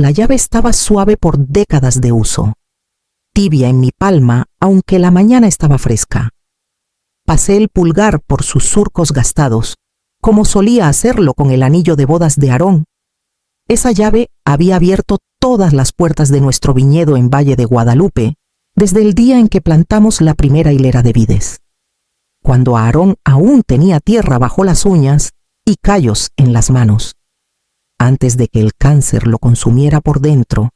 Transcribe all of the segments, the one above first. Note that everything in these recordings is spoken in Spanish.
La llave estaba suave por décadas de uso, tibia en mi palma, aunque la mañana estaba fresca. Pasé el pulgar por sus surcos gastados, como solía hacerlo con el anillo de bodas de Aarón. Esa llave había abierto todas las puertas de nuestro viñedo en Valle de Guadalupe desde el día en que plantamos la primera hilera de vides, cuando Aarón aún tenía tierra bajo las uñas y callos en las manos. Antes de que el cáncer lo consumiera por dentro,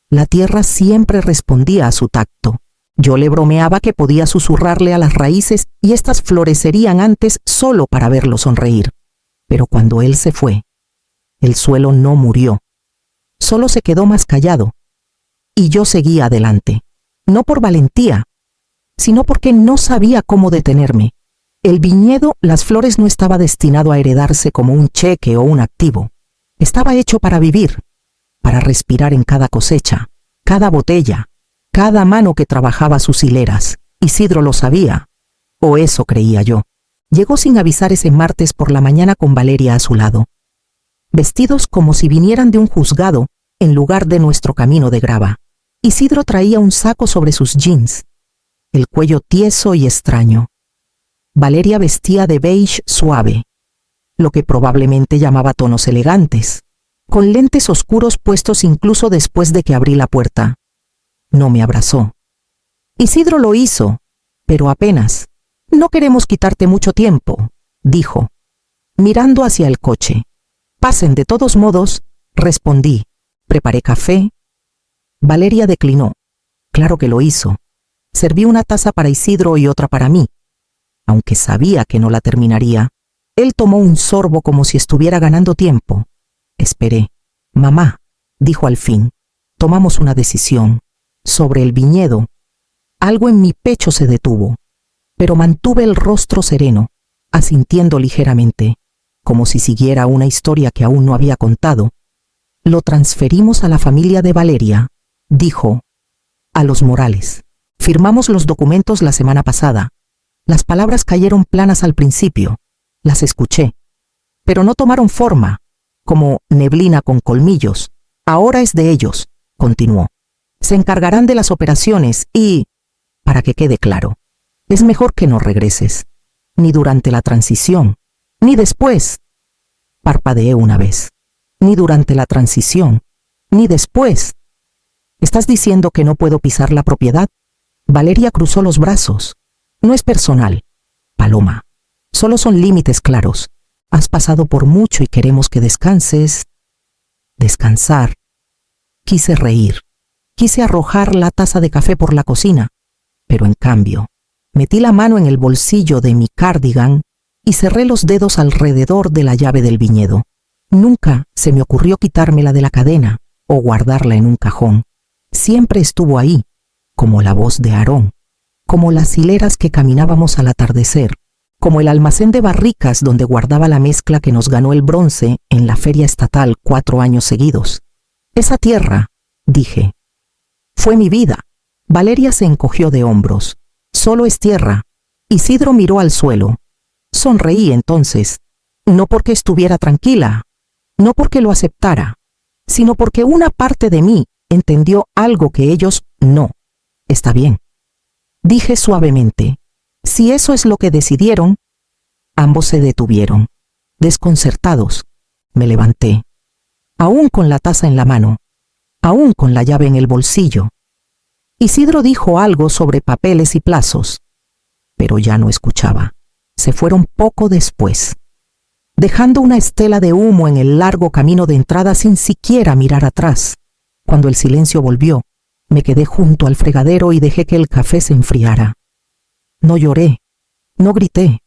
la tierra siempre respondía a su tacto. Yo le bromeaba que podía susurrarle a las raíces y éstas florecerían antes solo para verlo sonreír. Pero cuando él se fue, el suelo no murió, solo se quedó más callado. Y yo seguía adelante, no por valentía, sino porque no sabía cómo detenerme. El viñedo, las flores, no estaba destinado a heredarse como un cheque o un activo. Estaba hecho para vivir, para respirar en cada cosecha, cada botella, cada mano que trabajaba sus hileras. Isidro lo sabía, o eso creía yo. Llegó sin avisar ese martes por la mañana con Valeria a su lado, vestidos como si vinieran de un juzgado en lugar de nuestro camino de grava. Isidro traía un saco sobre sus jeans, el cuello tieso y extraño. Valeria vestía de beige suave, lo que probablemente llamaba tonos elegantes, con lentes oscuros puestos incluso después de que abrí la puerta. No me abrazó. Isidro lo hizo, pero apenas. No queremos quitarte mucho tiempo, dijo, mirando hacia el coche. Pasen de todos modos, respondí. Preparé café. Valeria declinó. Claro que lo hizo. Serví una taza para Isidro y otra para mí. Aunque sabía que no la terminaría, él tomó un sorbo como si estuviera ganando tiempo. Esperé. Mamá, dijo al fin, tomamos una decisión. Sobre el viñedo. Algo en mi pecho se detuvo, pero mantuve el rostro sereno, asintiendo ligeramente, como si siguiera una historia que aún no había contado. Lo transferimos a la familia de Valeria, dijo, a los Morales. Firmamos los documentos la semana pasada. Las palabras cayeron planas al principio, las escuché, pero no tomaron forma, como neblina con colmillos. Ahora es de ellos, continuó. Se encargarán de las operaciones y, para que quede claro, es mejor que no regreses, ni durante la transición, ni después. Parpadeé una vez. Ni durante la transición, ni después. ¿Estás diciendo que no puedo pisar la propiedad? Valeria cruzó los brazos. No es personal, Paloma. Solo son límites claros. Has pasado por mucho y queremos que descanses. Descansar. Quise reír. Quise arrojar la taza de café por la cocina, pero en cambio, metí la mano en el bolsillo de mi cardigan y cerré los dedos alrededor de la llave del viñedo. Nunca se me ocurrió quitármela de la cadena o guardarla en un cajón. Siempre estuvo ahí, como la voz de Aarón, como las hileras que caminábamos al atardecer, como el almacén de barricas donde guardaba la mezcla que nos ganó el bronce en la feria estatal 4 años seguidos. Esa tierra, dije, fue mi vida. Valeria se encogió de hombros. Solo es tierra. Isidro miró al suelo. Sonreí entonces, no porque estuviera tranquila, no porque lo aceptara, sino porque una parte de mí entendió algo que ellos no. Está bien. Dije suavemente, si eso es lo que decidieron. Ambos se detuvieron, desconcertados. Me levanté, aún con la taza en la mano, aún con la llave en el bolsillo. Isidro dijo algo sobre papeles y plazos, pero ya no escuchaba. Se fueron poco después, dejando una estela de humo en el largo camino de entrada sin siquiera mirar atrás. Cuando el silencio volvió, me quedé junto al fregadero y dejé que el café se enfriara. No lloré, no grité.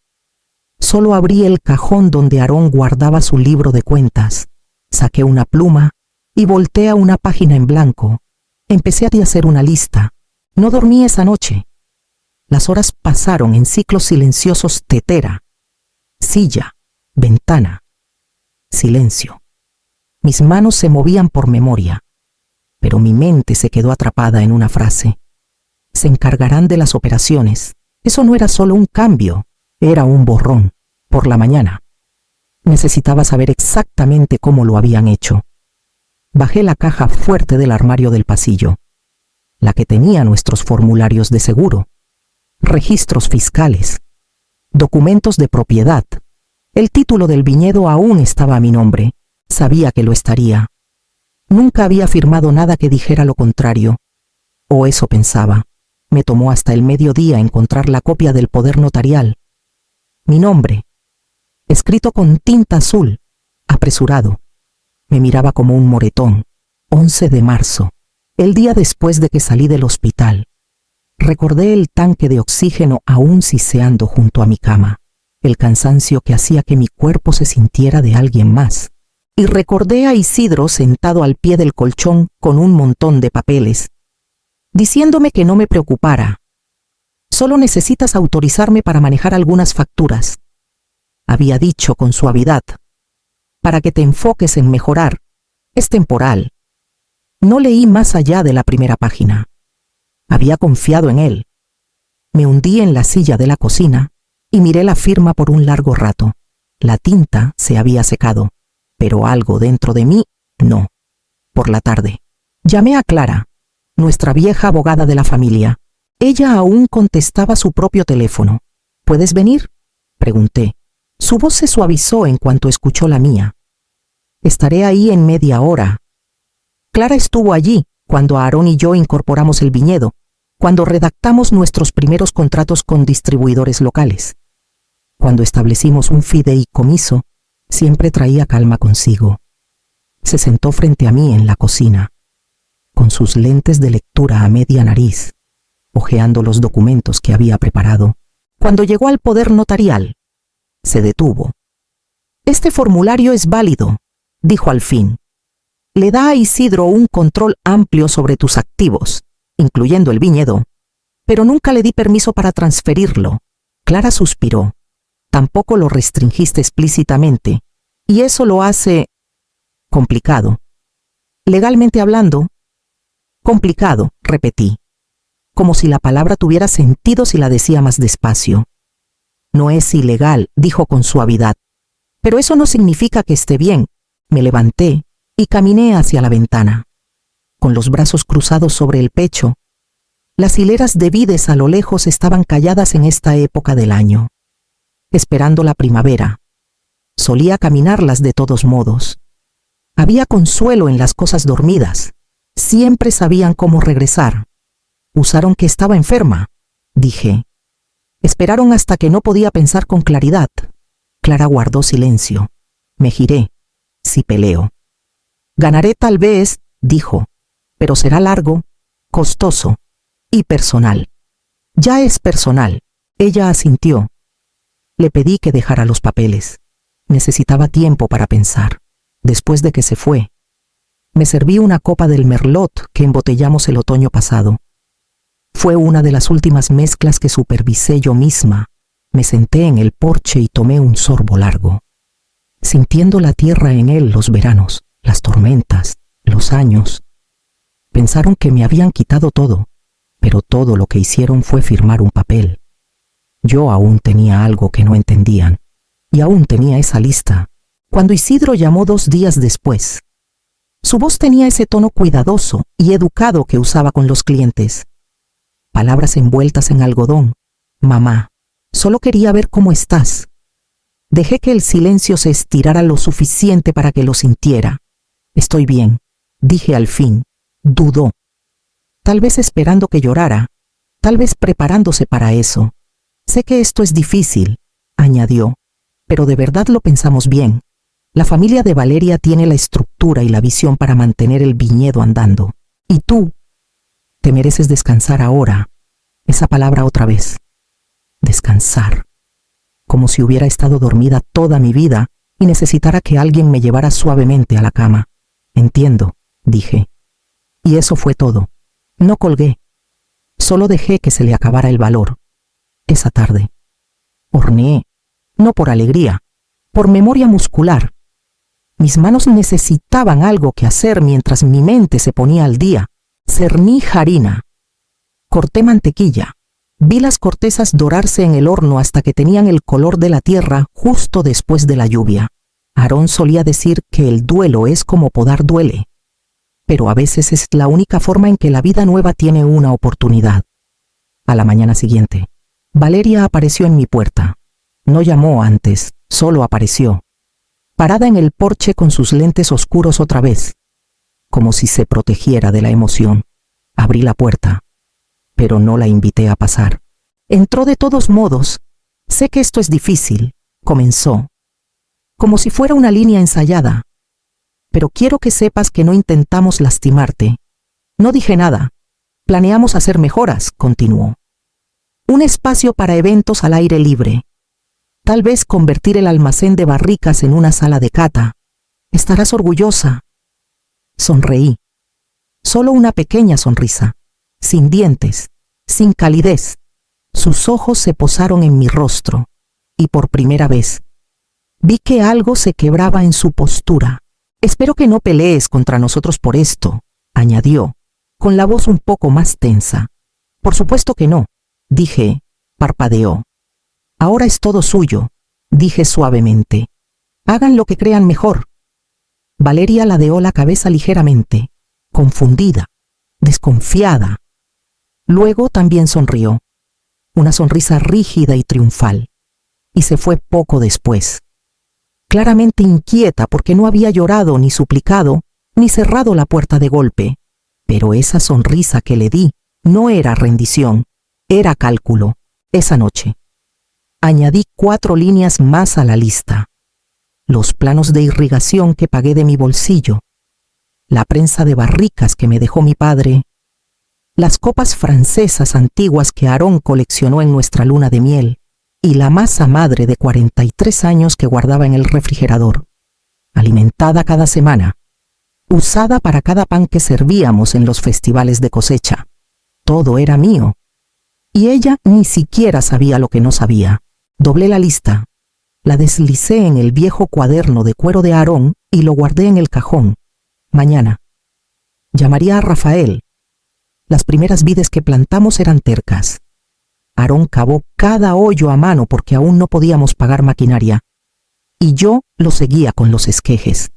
Solo abrí el cajón donde Aarón guardaba su libro de cuentas. Saqué una pluma y volteé a una página en blanco. Empecé a hacer una lista. No dormí esa noche. Las horas pasaron en ciclos silenciosos: tetera, silla, ventana, silencio. Mis manos se movían por memoria, pero mi mente se quedó atrapada en una frase. Se encargarán de las operaciones. Eso no era solo un cambio, era un borrón. Por la mañana necesitaba saber exactamente cómo lo habían hecho. Bajé la caja fuerte del armario del pasillo, la que tenía nuestros formularios de seguro, registros fiscales, documentos de propiedad. El título del viñedo aún estaba a mi nombre. Sabía que lo estaría. Nunca había firmado nada que dijera lo contrario. O eso pensaba. Me tomó hasta el mediodía encontrar la copia del poder notarial. Mi nombre, escrito con tinta azul, apresurado. Me miraba como un moretón. 11 de marzo, el día después de que salí del hospital. Recordé el tanque de oxígeno aún siseando junto a mi cama, el cansancio que hacía que mi cuerpo se sintiera de alguien más. Y recordé a Isidro sentado al pie del colchón con un montón de papeles, diciéndome que no me preocupara. Solo necesitas autorizarme para manejar algunas facturas, había dicho con suavidad, para que te enfoques en mejorar. Es temporal. No leí más allá de la primera página. Había confiado en él. Me hundí en la silla de la cocina y miré la firma por un largo rato. La tinta se había secado, pero algo dentro de mí no. Por la tarde, llamé a Clara, nuestra vieja abogada de la familia. Ella aún contestaba su propio teléfono. ¿Puedes venir?, pregunté. Su voz se suavizó en cuanto escuchó la mía. Estaré ahí en media hora. Clara estuvo allí cuando Aarón y yo incorporamos el viñedo, cuando redactamos nuestros primeros contratos con distribuidores locales. Cuando establecimos un fideicomiso, siempre traía calma consigo. Se sentó frente a mí en la cocina, con sus lentes de lectura a media nariz, hojeando los documentos que había preparado. Cuando llegó al poder notarial, se detuvo. Este formulario es válido, dijo al fin. Le da a Isidro un control amplio sobre tus activos, incluyendo el viñedo, pero nunca le di permiso para transferirlo. Clara suspiró. Tampoco lo restringiste explícitamente, y eso lo hace complicado. Legalmente hablando, complicado, repetí, como si la palabra tuviera sentido si la decía más despacio. No es ilegal, dijo con suavidad, pero eso no significa que esté bien. Me levanté y caminé hacia la ventana, con los brazos cruzados sobre el pecho. Las hileras de vides a lo lejos estaban calladas en esta época del año, esperando la primavera. Solía caminarlas de todos modos. Había consuelo en las cosas dormidas. Siempre sabían cómo regresar. Usaron que estaba enferma, dije. Esperaron hasta que no podía pensar con claridad. Clara guardó silencio. Me giré. Si peleo. Ganaré tal vez, dijo, pero será largo, costoso y personal. Ya es personal. Ella asintió. Le pedí que dejara los papeles. Necesitaba tiempo para pensar. Después de que se fue, me serví una copa del Merlot que embotellamos el otoño pasado. Fue una de las últimas mezclas que supervisé yo misma. Me senté en el porche y tomé un sorbo largo, sintiendo la tierra en él los veranos, las tormentas, los años. Pensaron que me habían quitado todo, pero todo lo que hicieron fue firmar un papel. Yo aún tenía algo que no entendían, y aún tenía esa lista, cuando Isidro llamó 2 días después. Su voz tenía ese tono cuidadoso y educado que usaba con los clientes. Palabras envueltas en algodón. Mamá, solo quería ver cómo estás. Dejé que el silencio se estirara lo suficiente para que lo sintiera. Estoy bien, dije al fin. Dudó. Tal vez esperando que llorara, tal vez preparándose para eso. Sé que esto es difícil, añadió, pero de verdad lo pensamos bien. La familia de Valeria tiene la estructura y la visión para mantener el viñedo andando. Y tú, te mereces descansar ahora. Esa palabra otra vez. Descansar. Como si hubiera estado dormida toda mi vida y necesitara que alguien me llevara suavemente a la cama. Entiendo, dije. Y eso fue todo. No colgué. Solo dejé que se le acabara el valor. Esa tarde. Horneé. No por alegría, por memoria muscular. Mis manos necesitaban algo que hacer mientras mi mente se ponía al día. Cerní harina. Corté mantequilla. Vi las cortezas dorarse en el horno hasta que tenían el color de la tierra justo después de la lluvia. Aarón solía decir que el duelo es como podar duele. pero a veces es la única forma en que la vida nueva tiene una oportunidad. A la mañana siguiente, Valeria apareció en mi puerta. No llamó antes, solo apareció, parada en el porche con sus lentes oscuros otra vez, como si se protegiera de la emoción. Abrí la puerta, pero no la invité a pasar. Entró de todos modos. Sé que esto es difícil, comenzó, como si fuera una línea ensayada. Pero quiero que sepas que no intentamos lastimarte. No dije nada. Planeamos hacer mejoras, continuó. Un espacio para eventos al aire libre. Tal vez convertir el almacén de barricas en una sala de cata. Estarás orgullosa. Sonreí. Solo una pequeña sonrisa, sin dientes, sin calidez. Sus ojos se posaron en mi rostro, y por primera vez, vi que algo se quebraba en su postura. Espero que no pelees contra nosotros por esto, añadió, con la voz un poco más tensa. Por supuesto que no, dije, parpadeó. Ahora es todo suyo, dije suavemente. Hagan lo que crean mejor. Valeria ladeó la cabeza ligeramente, confundida, desconfiada. Luego también sonrió, una sonrisa rígida y triunfal, y se fue poco después, claramente inquieta porque no había llorado ni suplicado, ni cerrado la puerta de golpe, pero esa sonrisa que le di no era rendición, era cálculo. Esa noche, añadí 4 líneas más a la lista. Los planos de irrigación que pagué de mi bolsillo, la prensa de barricas que me dejó mi padre, las copas francesas antiguas que Aarón coleccionó en nuestra luna de miel, y la masa madre de 43 años que guardaba en el refrigerador, alimentada cada semana, usada para cada pan que servíamos en los festivales de cosecha. Todo era mío, y ella ni siquiera sabía lo que no sabía. Doblé la lista, la deslicé en el viejo cuaderno de cuero de Aarón y lo guardé en el cajón. Mañana llamaría a Rafael. Las primeras vides que plantamos eran tercas. Aarón cavó cada hoyo a mano porque aún no podíamos pagar maquinaria, y yo lo seguía con los esquejes,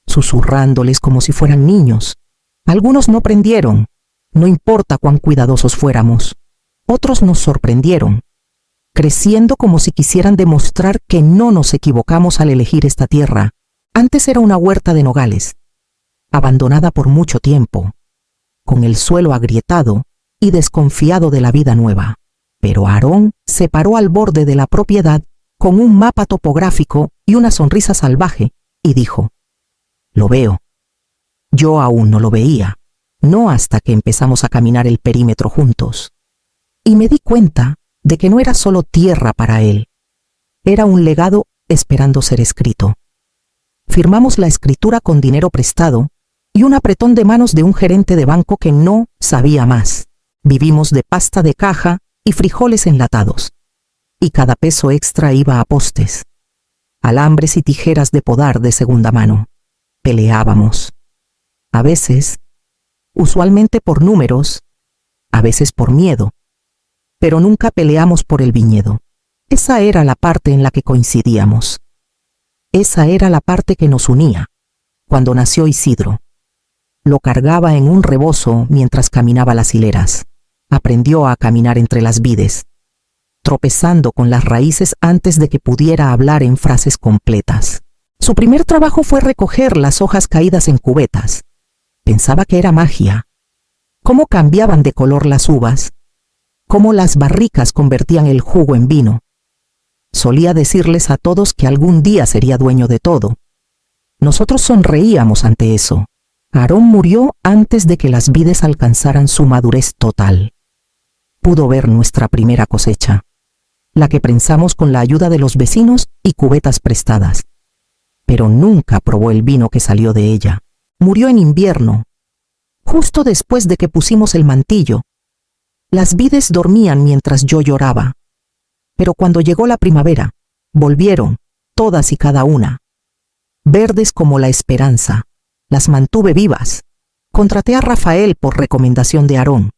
susurrándoles como si fueran niños. Algunos no prendieron, no importa cuán cuidadosos fuéramos. Otros nos sorprendieron, creciendo como si quisieran demostrar que no nos equivocamos al elegir esta tierra. Antes era una huerta de nogales, abandonada por mucho tiempo, con el suelo agrietado y desconfiado de la vida nueva. Pero Aarón se paró al borde de la propiedad con un mapa topográfico y una sonrisa salvaje y dijo: «Lo veo». Yo aún no lo veía, no hasta que empezamos a caminar el perímetro juntos. Y me di cuenta de que no era solo tierra para él, era un legado esperando ser escrito. Firmamos la escritura con dinero prestado y un apretón de manos de un gerente de banco que no sabía más. Vivimos de pasta de caja y frijoles enlatados, y cada peso extra iba a postes, alambres y tijeras de podar de segunda mano. Peleábamos, a veces, usualmente por números, a veces por miedo, pero nunca peleamos por el viñedo. Esa era la parte en la que coincidíamos. Esa era la parte que nos unía. Cuando nació Isidro, lo cargaba en un rebozo mientras caminaba las hileras. Aprendió a caminar entre las vides, tropezando con las raíces antes de que pudiera hablar en frases completas. Su primer trabajo fue recoger las hojas caídas en cubetas. Pensaba que era magia. Cómo cambiaban de color las uvas, cómo las barricas convertían el jugo en vino. Solía decirles a todos que algún día sería dueño de todo. Nosotros sonreíamos ante eso. Aarón murió antes de que las vides alcanzaran su madurez total. Pudo ver nuestra primera cosecha, la que prensamos con la ayuda de los vecinos y cubetas prestadas. Pero nunca probó el vino que salió de ella. Murió en invierno, justo después de que pusimos el mantillo. Las vides dormían mientras yo lloraba. Pero cuando llegó la primavera, volvieron, todas y cada una. Verdes como la esperanza. Las mantuve vivas. Contraté a Rafael por recomendación de Aarón,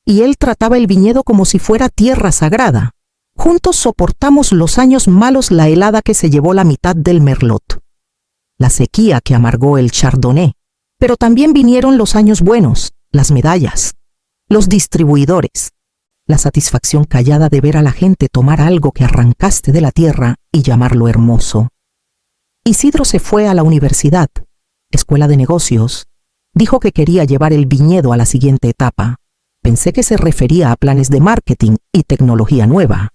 y él trataba el viñedo como si fuera tierra sagrada. Juntos soportamos los años malos, la helada que se llevó la mitad del merlot, la sequía que amargó el chardonnay, Pero también vinieron los años buenos, las medallas, los distribuidores, la satisfacción callada de ver a la gente tomar algo que arrancaste de la tierra y llamarlo hermoso. Isidro se fue a la universidad, escuela de negocios. Dijo que quería llevar el viñedo a la siguiente etapa. Pensé que se refería a planes de marketing y tecnología nueva.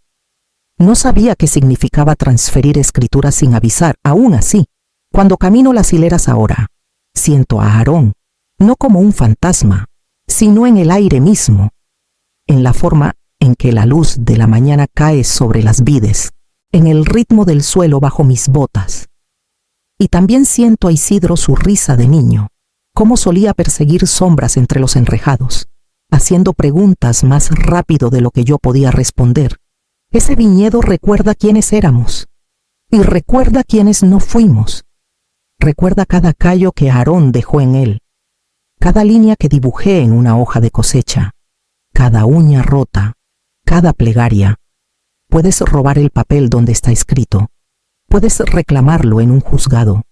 No sabía qué significaba transferir escrituras sin avisar. Aún así, cuando camino las hileras ahora, siento a Aarón, no como un fantasma, sino en el aire mismo, en la forma en que la luz de la mañana cae sobre las vides, en el ritmo del suelo bajo mis botas. Y también siento a Isidro su risa de niño, cómo solía perseguir sombras entre los enrejados, haciendo preguntas más rápido de lo que yo podía responder. Ese viñedo recuerda quiénes éramos, y recuerda quiénes no fuimos. Recuerda cada callo que Aarón dejó en él, cada línea que dibujé en una hoja de cosecha, cada uña rota, cada plegaria. Puedes robar el papel donde está escrito, puedes reclamarlo en un juzgado,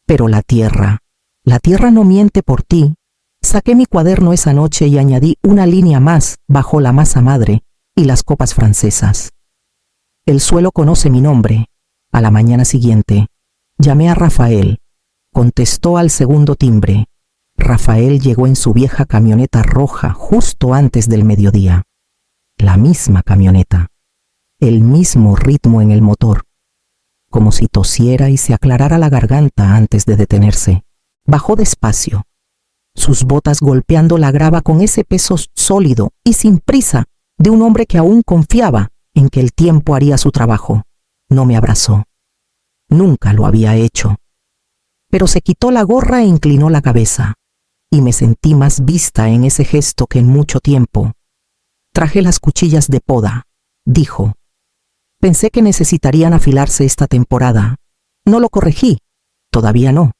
pero la tierra no miente por ti. Saqué mi cuaderno esa noche y añadí una línea más bajo la masa madre y las copas francesas. El suelo conoce mi nombre. A la mañana siguiente, llamé a Rafael. Contestó al segundo timbre. Rafael llegó en su vieja camioneta roja justo antes del mediodía. La misma camioneta. El mismo ritmo en el motor. Como si tosiera y se aclarara la garganta antes de detenerse. Bajó despacio, sus botas golpeando la grava con ese peso sólido y sin prisa de un hombre que aún confiaba en que el tiempo haría su trabajo. No me abrazó. Nunca lo había hecho. Pero se quitó la gorra e inclinó la cabeza, y me sentí más vista en ese gesto que en mucho tiempo. Traje las cuchillas de poda, dijo. Pensé que necesitarían afilarse esta temporada. No lo corregí, todavía no.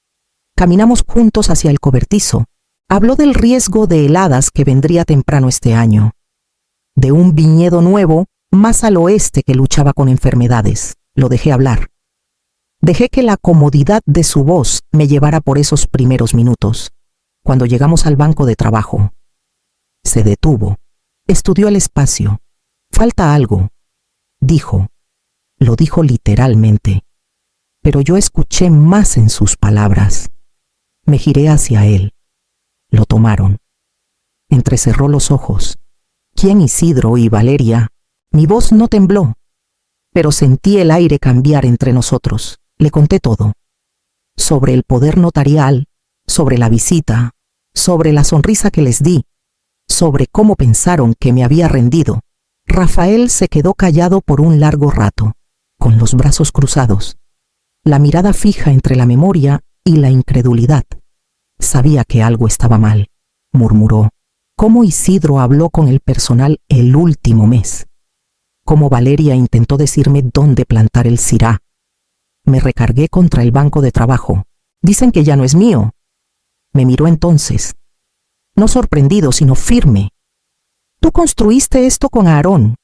Caminamos juntos hacia el cobertizo. Habló del riesgo de heladas que vendría temprano este año, de un viñedo nuevo más al oeste que luchaba con enfermedades. Lo dejé hablar. Dejé que la comodidad de su voz me llevara por esos primeros minutos. Cuando llegamos al banco de trabajo, se detuvo, estudió el espacio. Falta algo, dijo. Lo dijo literalmente, pero yo escuché más en sus palabras. Me giré hacia él. Lo tomaron. Entrecerró los ojos. ¿Quién Isidro y Valeria? Mi voz no tembló, pero sentí el aire cambiar entre nosotros. Le conté todo. Sobre el poder notarial, sobre la visita, sobre la sonrisa que les di, sobre cómo pensaron que me había rendido. Rafael se quedó callado por un largo rato, con los brazos cruzados, la mirada fija entre la memoria y la incredulidad. Sabía que algo estaba mal, murmuró. Cómo Isidro habló con el personal el último mes. Cómo Valeria intentó decirme dónde plantar el cirá. Me recargué contra el banco de trabajo. Dicen que ya no es mío. Me miró entonces, no sorprendido, sino firme. Tú construiste esto con Aarón.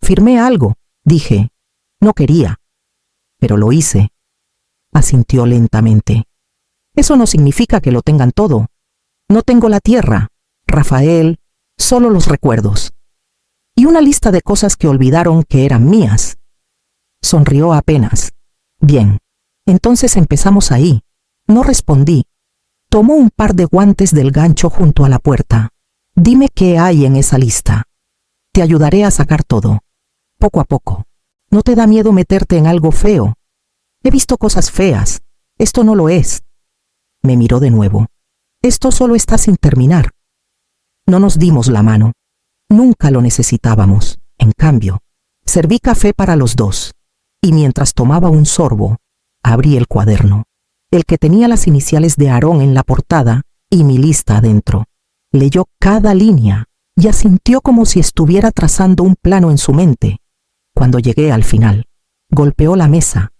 Firmé algo, dije. No quería, pero lo hice. Asintió lentamente. Eso no significa que lo tengan todo. No tengo la tierra, Rafael, solo los recuerdos. Y una lista de cosas que olvidaron que eran mías. Sonrió apenas. Bien, entonces empezamos ahí. No respondí. Tomó un par de guantes del gancho junto a la puerta. Dime qué hay en esa lista. Te ayudaré a sacar todo, poco a poco. ¿No te da miedo meterte en algo feo? He visto cosas feas. Esto no lo es. Me miró de nuevo. Esto solo está sin terminar. No nos dimos la mano. Nunca lo necesitábamos. En cambio, serví café para los dos. Y mientras tomaba un sorbo, abrí el cuaderno, el que tenía las iniciales de Aarón en la portada y mi lista adentro. Leyó cada línea y asintió como si estuviera trazando un plano en su mente. Cuando llegué al final, golpeó la mesa.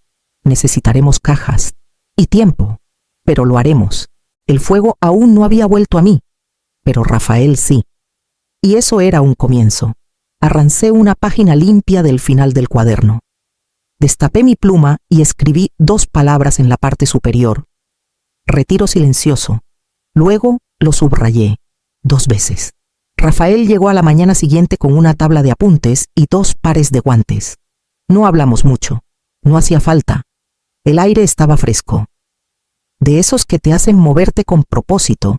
Necesitaremos cajas y tiempo, pero lo haremos. El fuego aún no había vuelto a mí, pero Rafael sí. Y eso era un comienzo. Arrancé una página limpia del final del cuaderno. Destapé mi pluma y escribí 2 palabras en la parte superior. Retiro silencioso. Luego lo subrayé 2 veces. Rafael llegó a la mañana siguiente con una tabla de apuntes y 2 pares de guantes. No hablamos mucho. No hacía falta. El aire estaba fresco. De esos que te hacen moverte con propósito.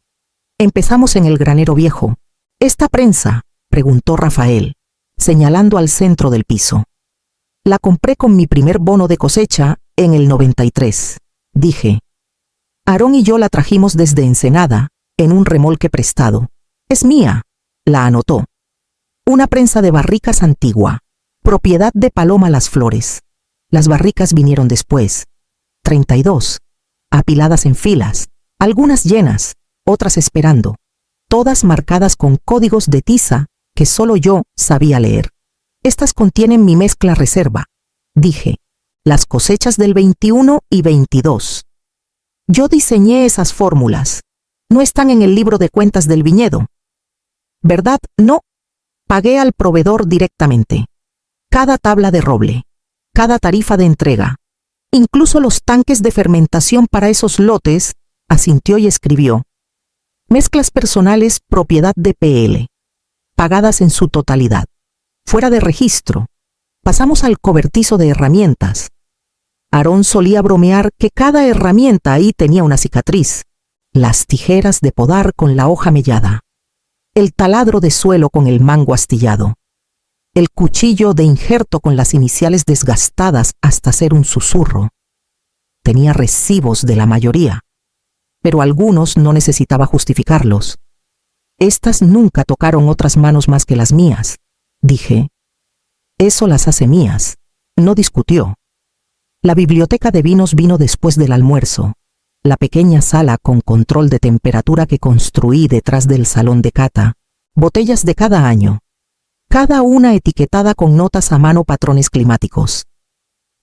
Empezamos en el granero viejo. ¿Esta prensa?, preguntó Rafael, señalando al centro del piso. La compré con mi primer bono de cosecha en el 93, dije. Aarón y yo la trajimos desde Ensenada, en un remolque prestado. Es mía, la anotó. Una prensa de barricas antigua, propiedad de Paloma Las Flores. Las barricas vinieron después, 32, apiladas en filas, algunas llenas, otras esperando, todas marcadas con códigos de tiza que solo yo sabía leer. Estas contienen mi mezcla reserva, dije, las cosechas del 21 y 22. Yo diseñé esas fórmulas. No están en el libro de cuentas del viñedo. ¿Verdad? No. Pagué al proveedor directamente. Cada tabla de roble, cada tarifa de entrega, incluso los tanques de fermentación para esos lotes, asintió y escribió. Mezclas personales propiedad de PL, pagadas en su totalidad, fuera de registro. Pasamos al cobertizo de herramientas. Aarón solía bromear que cada herramienta ahí tenía una cicatriz. Las tijeras de podar con la hoja mellada, el taladro de suelo con el mango astillado, el cuchillo de injerto con las iniciales desgastadas hasta ser un susurro. Tenía recibos de la mayoría, pero algunos no necesitaba justificarlos. Estas nunca tocaron otras manos más que las mías, dije. Eso las hace mías, no discutió. La biblioteca de vinos vino después del almuerzo. La pequeña sala con control de temperatura que construí detrás del salón de cata, botellas de cada año, cada una etiquetada con notas a mano, patrones climáticos,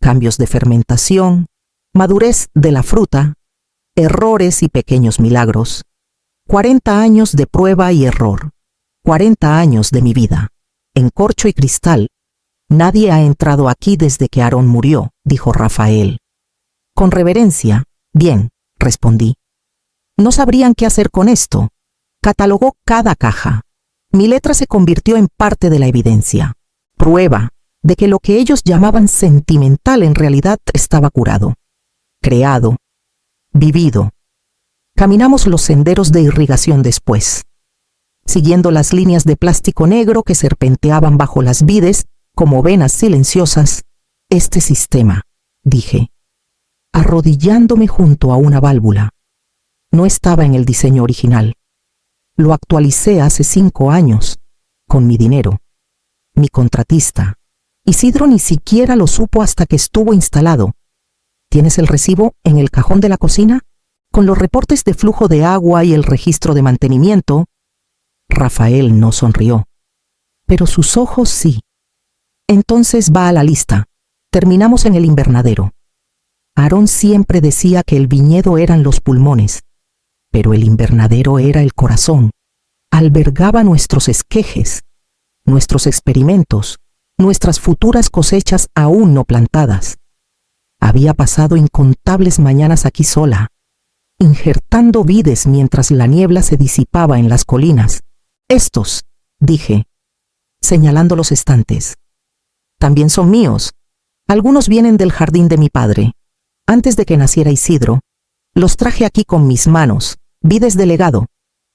cambios de fermentación, madurez de la fruta, errores y pequeños milagros. 40 años de prueba y error, 40 años de mi vida, en corcho y cristal. Nadie ha entrado aquí desde que Aarón murió, dijo Rafael. Con reverencia, bien, respondí. No sabrían qué hacer con esto. Catalogó cada caja. Mi letra se convirtió en parte de la evidencia, prueba de que lo que ellos llamaban sentimental en realidad estaba curado, creado, vivido. Caminamos los senderos de irrigación después, siguiendo las líneas de plástico negro que serpenteaban bajo las vides como venas silenciosas. Este sistema, dije, arrodillándome junto a una válvula, no estaba en el diseño original. Lo actualicé hace 5 años, con mi dinero. Mi contratista, Isidro, ni siquiera lo supo hasta que estuvo instalado. ¿Tienes el recibo en el cajón de la cocina? Con los reportes de flujo de agua y el registro de mantenimiento. Rafael no sonrió, pero sus ojos sí. Entonces va a la lista. Terminamos en el invernadero. Aarón siempre decía que el viñedo eran los pulmones, pero el invernadero era el corazón. Albergaba nuestros esquejes, nuestros experimentos, nuestras futuras cosechas aún no plantadas. Había pasado incontables mañanas aquí sola, injertando vides mientras la niebla se disipaba en las colinas. Estos, dije, señalando los estantes, también son míos. Algunos vienen del jardín de mi padre. Antes de que naciera Isidro, los traje aquí con mis manos, vides de legado,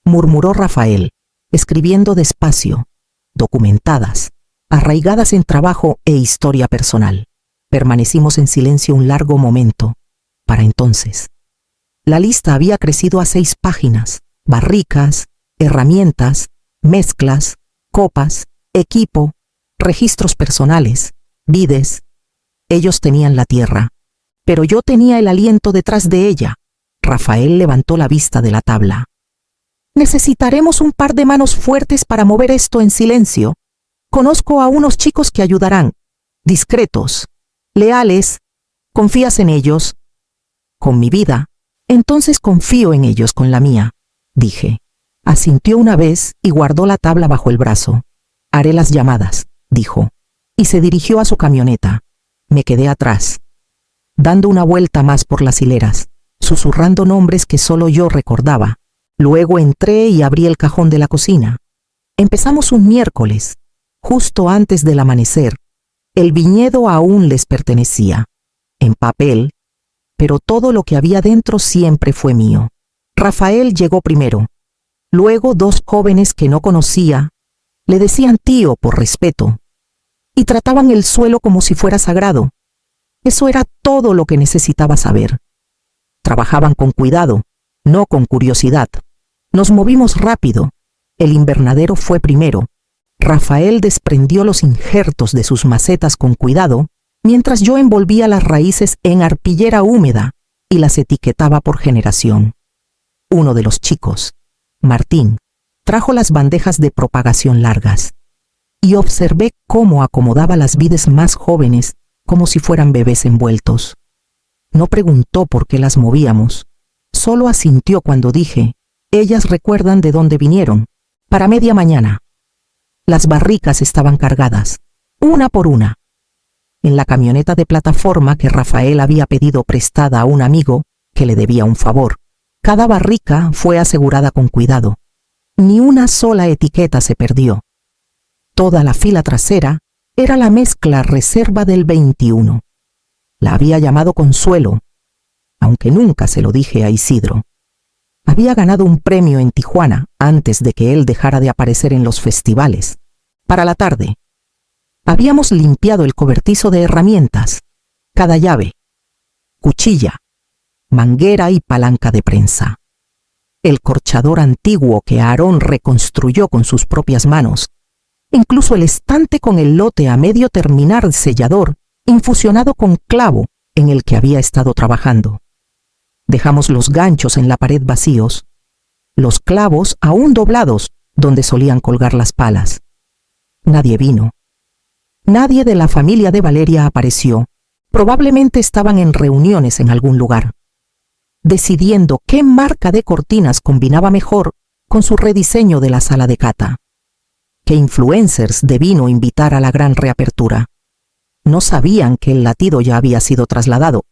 murmuró Rafael, escribiendo despacio, documentadas, arraigadas en trabajo e historia personal. Permanecimos en silencio un largo momento. Para entonces, la lista había crecido a 6 páginas, barricas, herramientas, mezclas, copas, equipo, registros personales, vides. Ellos tenían la tierra, pero yo tenía el aliento detrás de ella. Rafael levantó la vista de la tabla. Necesitaremos un par de manos fuertes para mover esto en silencio. Conozco a unos chicos que ayudarán, discretos, leales. ¿Confías en ellos? Con mi vida. Entonces confío en ellos con la mía, dije. Asintió una vez y guardó la tabla bajo el brazo. Haré las llamadas, dijo, y se dirigió a su camioneta. Me quedé atrás, dando una vuelta más por las hileras, susurrando nombres que solo yo recordaba. Luego entré y abrí el cajón de la cocina. Empezamos un miércoles, justo antes del amanecer. El viñedo aún les pertenecía, en papel, pero todo lo que había dentro siempre fue mío. Rafael llegó primero. Luego 2 jóvenes que no conocía le decían tío por respeto y trataban el suelo como si fuera sagrado. Eso era todo lo que necesitaba saber. Trabajaban con cuidado, no con curiosidad. Nos movimos rápido. El invernadero fue primero. Rafael desprendió los injertos de sus macetas con cuidado, mientras yo envolvía las raíces en arpillera húmeda y las etiquetaba por generación. Uno de los chicos, Martín, trajo las bandejas de propagación largas y observé cómo acomodaba las vides más jóvenes como si fueran bebés envueltos. No preguntó por qué las movíamos, solo asintió cuando dije: ellas recuerdan de dónde vinieron, para media mañana. Las barricas estaban cargadas, una por una. En la camioneta de plataforma que Rafael había pedido prestada a un amigo que le debía un favor. Cada barrica fue asegurada con cuidado. Ni una sola etiqueta se perdió. Toda la fila trasera era la mezcla reserva del 21. La había llamado Consuelo, aunque nunca se lo dije a Isidro. Había ganado un premio en Tijuana antes de que él dejara de aparecer en los festivales. Para la tarde, habíamos limpiado el cobertizo de herramientas, cada llave, cuchilla, manguera y palanca de prensa. El corchador antiguo que Aarón reconstruyó con sus propias manos, incluso el estante con el lote a medio terminar sellador, infusionado con clavo en el que había estado trabajando. Dejamos los ganchos en la pared vacíos, los clavos aún doblados donde solían colgar las palas. Nadie vino. Nadie de la familia de Valeria apareció. Probablemente estaban en reuniones en algún lugar, decidiendo qué marca de cortinas combinaba mejor con su rediseño de la sala de cata. ¿Qué influencers de vino invitar a la gran reapertura? No sabían que el latido ya había sido trasladado.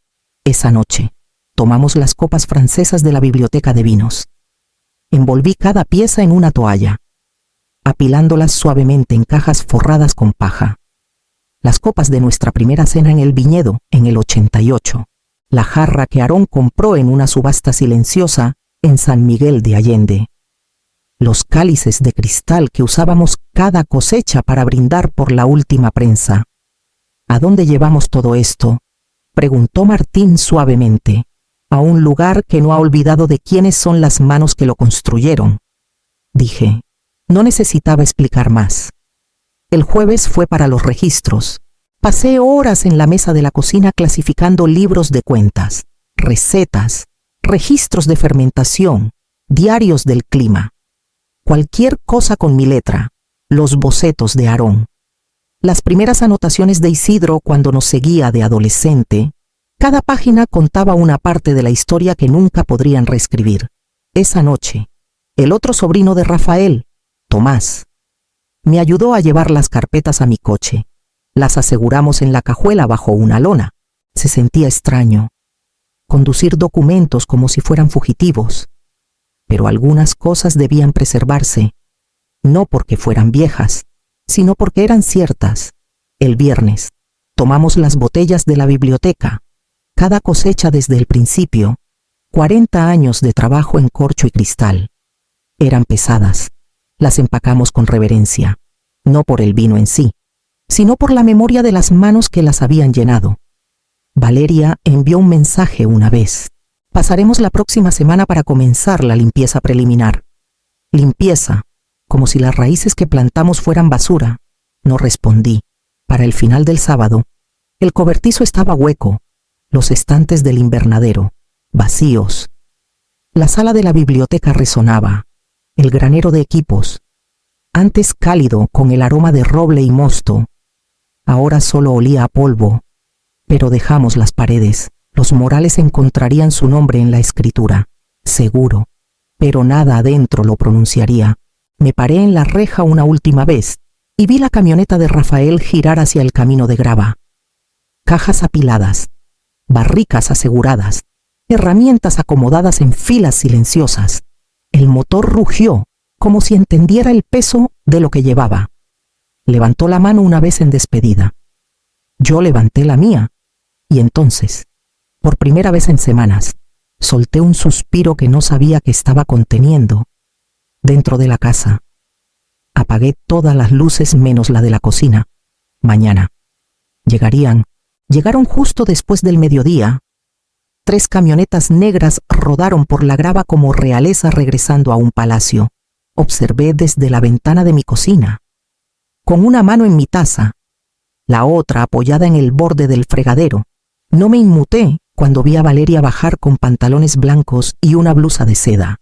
Esa noche, tomamos las copas francesas de la biblioteca de vinos. Envolví cada pieza en una toalla, apilándolas suavemente en cajas forradas con paja. Las copas de nuestra primera cena en el viñedo en el 88. La jarra que Aarón compró en una subasta silenciosa en San Miguel de Allende. Los cálices de cristal que usábamos cada cosecha para brindar por la última prensa. ¿A dónde llevamos todo esto?, preguntó Martín suavemente. A un lugar que no ha olvidado de quiénes son las manos que lo construyeron. Dije, no necesitaba explicar más. El jueves fue para los registros. Pasé horas en la mesa de la cocina clasificando libros de cuentas, recetas, registros de fermentación, diarios del clima. Cualquier cosa con mi letra, los bocetos de Aarón. Las primeras anotaciones de Isidro cuando nos seguía de adolescente. Cada página contaba una parte de la historia que nunca podrían reescribir. Esa noche, el otro sobrino de Rafael, Tomás, me ayudó a llevar las carpetas a mi coche. Las aseguramos en la cajuela bajo una lona. Se sentía extraño conducir documentos como si fueran fugitivos, pero algunas cosas debían preservarse, no porque fueran viejas, sino porque eran ciertas. El viernes, tomamos las botellas de la biblioteca. Cada cosecha desde el principio, 40 años de trabajo en corcho y cristal. Eran pesadas. Las empacamos con reverencia, no por el vino en sí, sino por la memoria de las manos que las habían llenado. Valeria envió un mensaje una vez. Pasaremos la próxima semana para comenzar la limpieza preliminar. Limpieza, como si las raíces que plantamos fueran basura. No respondí. Para el final del sábado, el cobertizo estaba hueco. Los estantes del invernadero, vacíos. La sala de la biblioteca resonaba. El granero de equipos, antes cálido con el aroma de roble y mosto, ahora solo olía a polvo. Pero dejamos las paredes. Los Morales encontrarían su nombre en la escritura, seguro, pero nada adentro lo pronunciaría. Me paré en la reja una última vez y vi la camioneta de Rafael girar hacia el camino de grava. Cajas apiladas, barricas aseguradas, herramientas acomodadas en filas silenciosas. El motor rugió, como si entendiera el peso de lo que llevaba. Levantó la mano una vez en despedida. Yo levanté la mía, y entonces, por primera vez en semanas, solté un suspiro que no sabía que estaba conteniendo. Dentro de la casa. Apagué todas las luces menos la de la cocina. Mañana. Llegaron justo después del mediodía. 3 camionetas negras rodaron por la grava como realeza regresando a un palacio. Observé desde la ventana de mi cocina. Con una mano en mi taza, la otra apoyada en el borde del fregadero, no me inmuté cuando vi a Valeria bajar con pantalones blancos y una blusa de seda.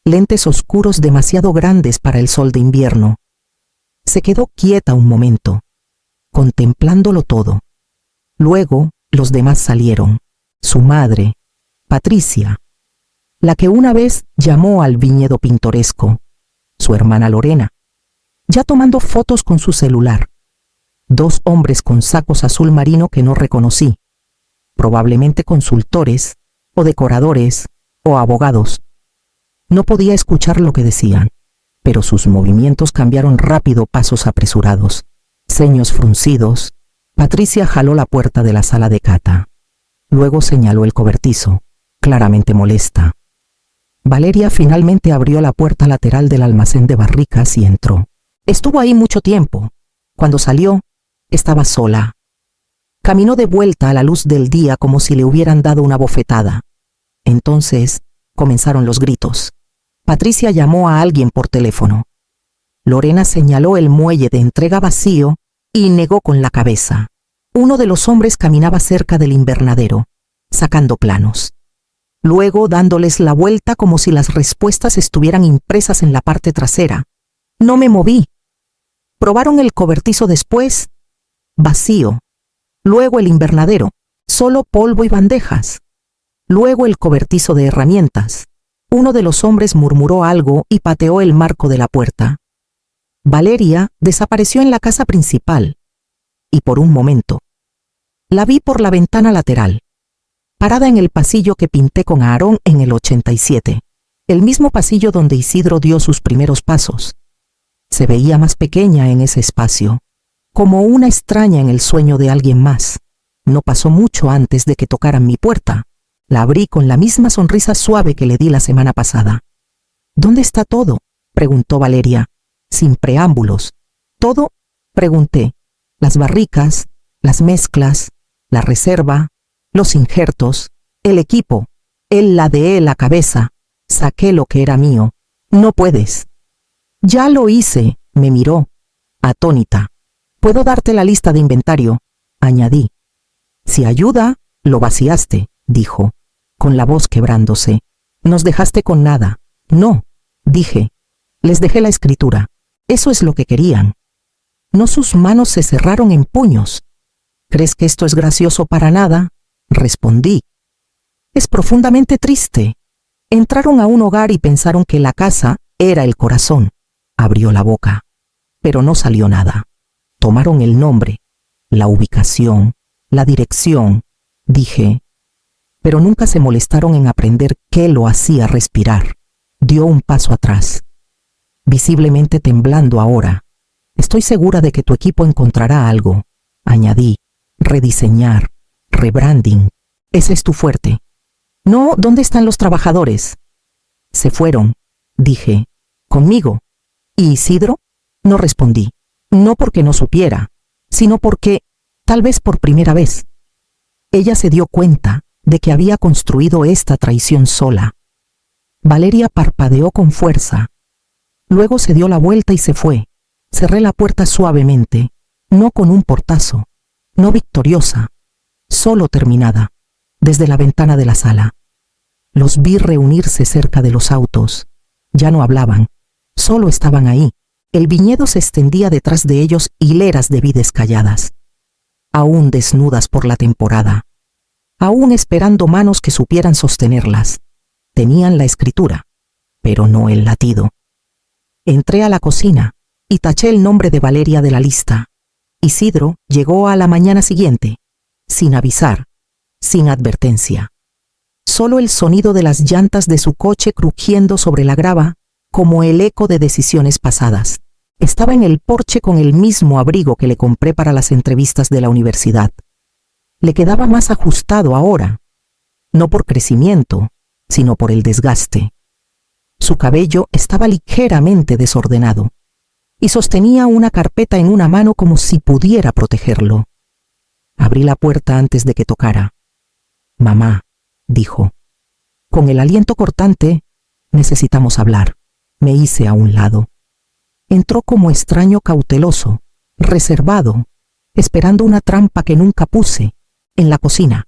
Lentes oscuros demasiado grandes para el sol de invierno. Se quedó quieta un momento, contemplándolo todo. Luego los demás salieron. Su madre, Patricia, la que una vez llamó al viñedo pintoresco, su hermana Lorena, ya tomando fotos con su celular. 2 hombres con sacos azul marino que no reconocí, probablemente consultores, o decoradores, o abogados. No podía escuchar lo que decían, pero sus movimientos cambiaron rápido, pasos apresurados, ceños fruncidos. Patricia jaló la puerta de la sala de cata. Luego señaló el cobertizo, claramente molesta. Valeria finalmente abrió la puerta lateral del almacén de barricas y entró. Estuvo ahí mucho tiempo. Cuando salió, estaba sola. Caminó de vuelta a la luz del día como si le hubieran dado una bofetada. Entonces comenzaron los gritos. Patricia llamó a alguien por teléfono. Lorena señaló el muelle de entrega vacío y negó con la cabeza. Uno de los hombres caminaba cerca del invernadero, sacando planos. Luego dándoles la vuelta como si las respuestas estuvieran impresas en la parte trasera. No me moví. Probaron el cobertizo después. Vacío. Luego el invernadero. Solo polvo y bandejas. Luego el cobertizo de herramientas. Uno de los hombres murmuró algo y pateó el marco de la puerta. Valeria desapareció en la casa principal. Y por un momento, la vi por la ventana lateral, parada en el pasillo que pinté con Aarón en el 87, el mismo pasillo donde Isidro dio sus primeros pasos. Se veía más pequeña en ese espacio, como una extraña en el sueño de alguien más. No pasó mucho antes de que tocaran mi puerta. La abrí con la misma sonrisa suave que le di la semana pasada. ¿Dónde está todo?, preguntó Valeria, sin preámbulos. ¿Todo?, pregunté. Las barricas, las mezclas, la reserva, los injertos, el equipo. Él ladeé la cabeza. Saqué lo que era mío. No puedes. Ya lo hice, me miró, atónita. Puedo darte la lista de inventario, añadí. Si ayuda, lo vaciaste, dijo, con la voz quebrándose. Nos dejaste con nada. No, dije. Les dejé la escritura. Eso es lo que querían. No, sus manos se cerraron en puños. ¿Crees que esto es gracioso? Para nada, respondí. Es profundamente triste. Entraron a un hogar y pensaron que la casa era el corazón. Abrió la boca, pero no salió nada. Tomaron el nombre, la ubicación, la dirección, dije, pero nunca se molestaron en aprender qué lo hacía respirar. Dio un paso atrás, visiblemente temblando ahora. Estoy segura de que tu equipo encontrará algo, añadí. Rediseñar, rebranding, ese es tu fuerte. No, ¿dónde están los trabajadores? Se fueron, dije. ¿Conmigo? ¿Y Isidro? No respondí. No porque no supiera, sino porque, tal vez por primera vez, ella se dio cuenta de que había construido esta traición sola. Valeria parpadeó con fuerza. Luego se dio la vuelta y se fue. Cerré la puerta suavemente, no con un portazo, no victoriosa, solo terminada, desde la ventana de la sala. Los vi reunirse cerca de los autos. Ya no hablaban, solo estaban ahí. El viñedo se extendía detrás de ellos, hileras de vides calladas, aún desnudas por la temporada, aún esperando manos que supieran sostenerlas. Tenían la escritura, pero no el latido. Entré a la cocina y taché el nombre de Valeria de la lista. Isidro llegó a la mañana siguiente, sin avisar, sin advertencia. solo el sonido de las llantas de su coche crujiendo sobre la grava como el eco de decisiones pasadas. Estaba en el porche con el mismo abrigo que le compré para las entrevistas de la universidad. Le quedaba más ajustado ahora, no por crecimiento, sino por el desgaste. Su cabello estaba ligeramente desordenado y sostenía una carpeta en una mano como si pudiera protegerlo. Abrí la puerta antes de que tocara. «Mamá», dijo. Con el aliento cortante, «necesitamos hablar». Me hice a un lado. Entró como extraño cauteloso, reservado, esperando una trampa que nunca puse, en la cocina.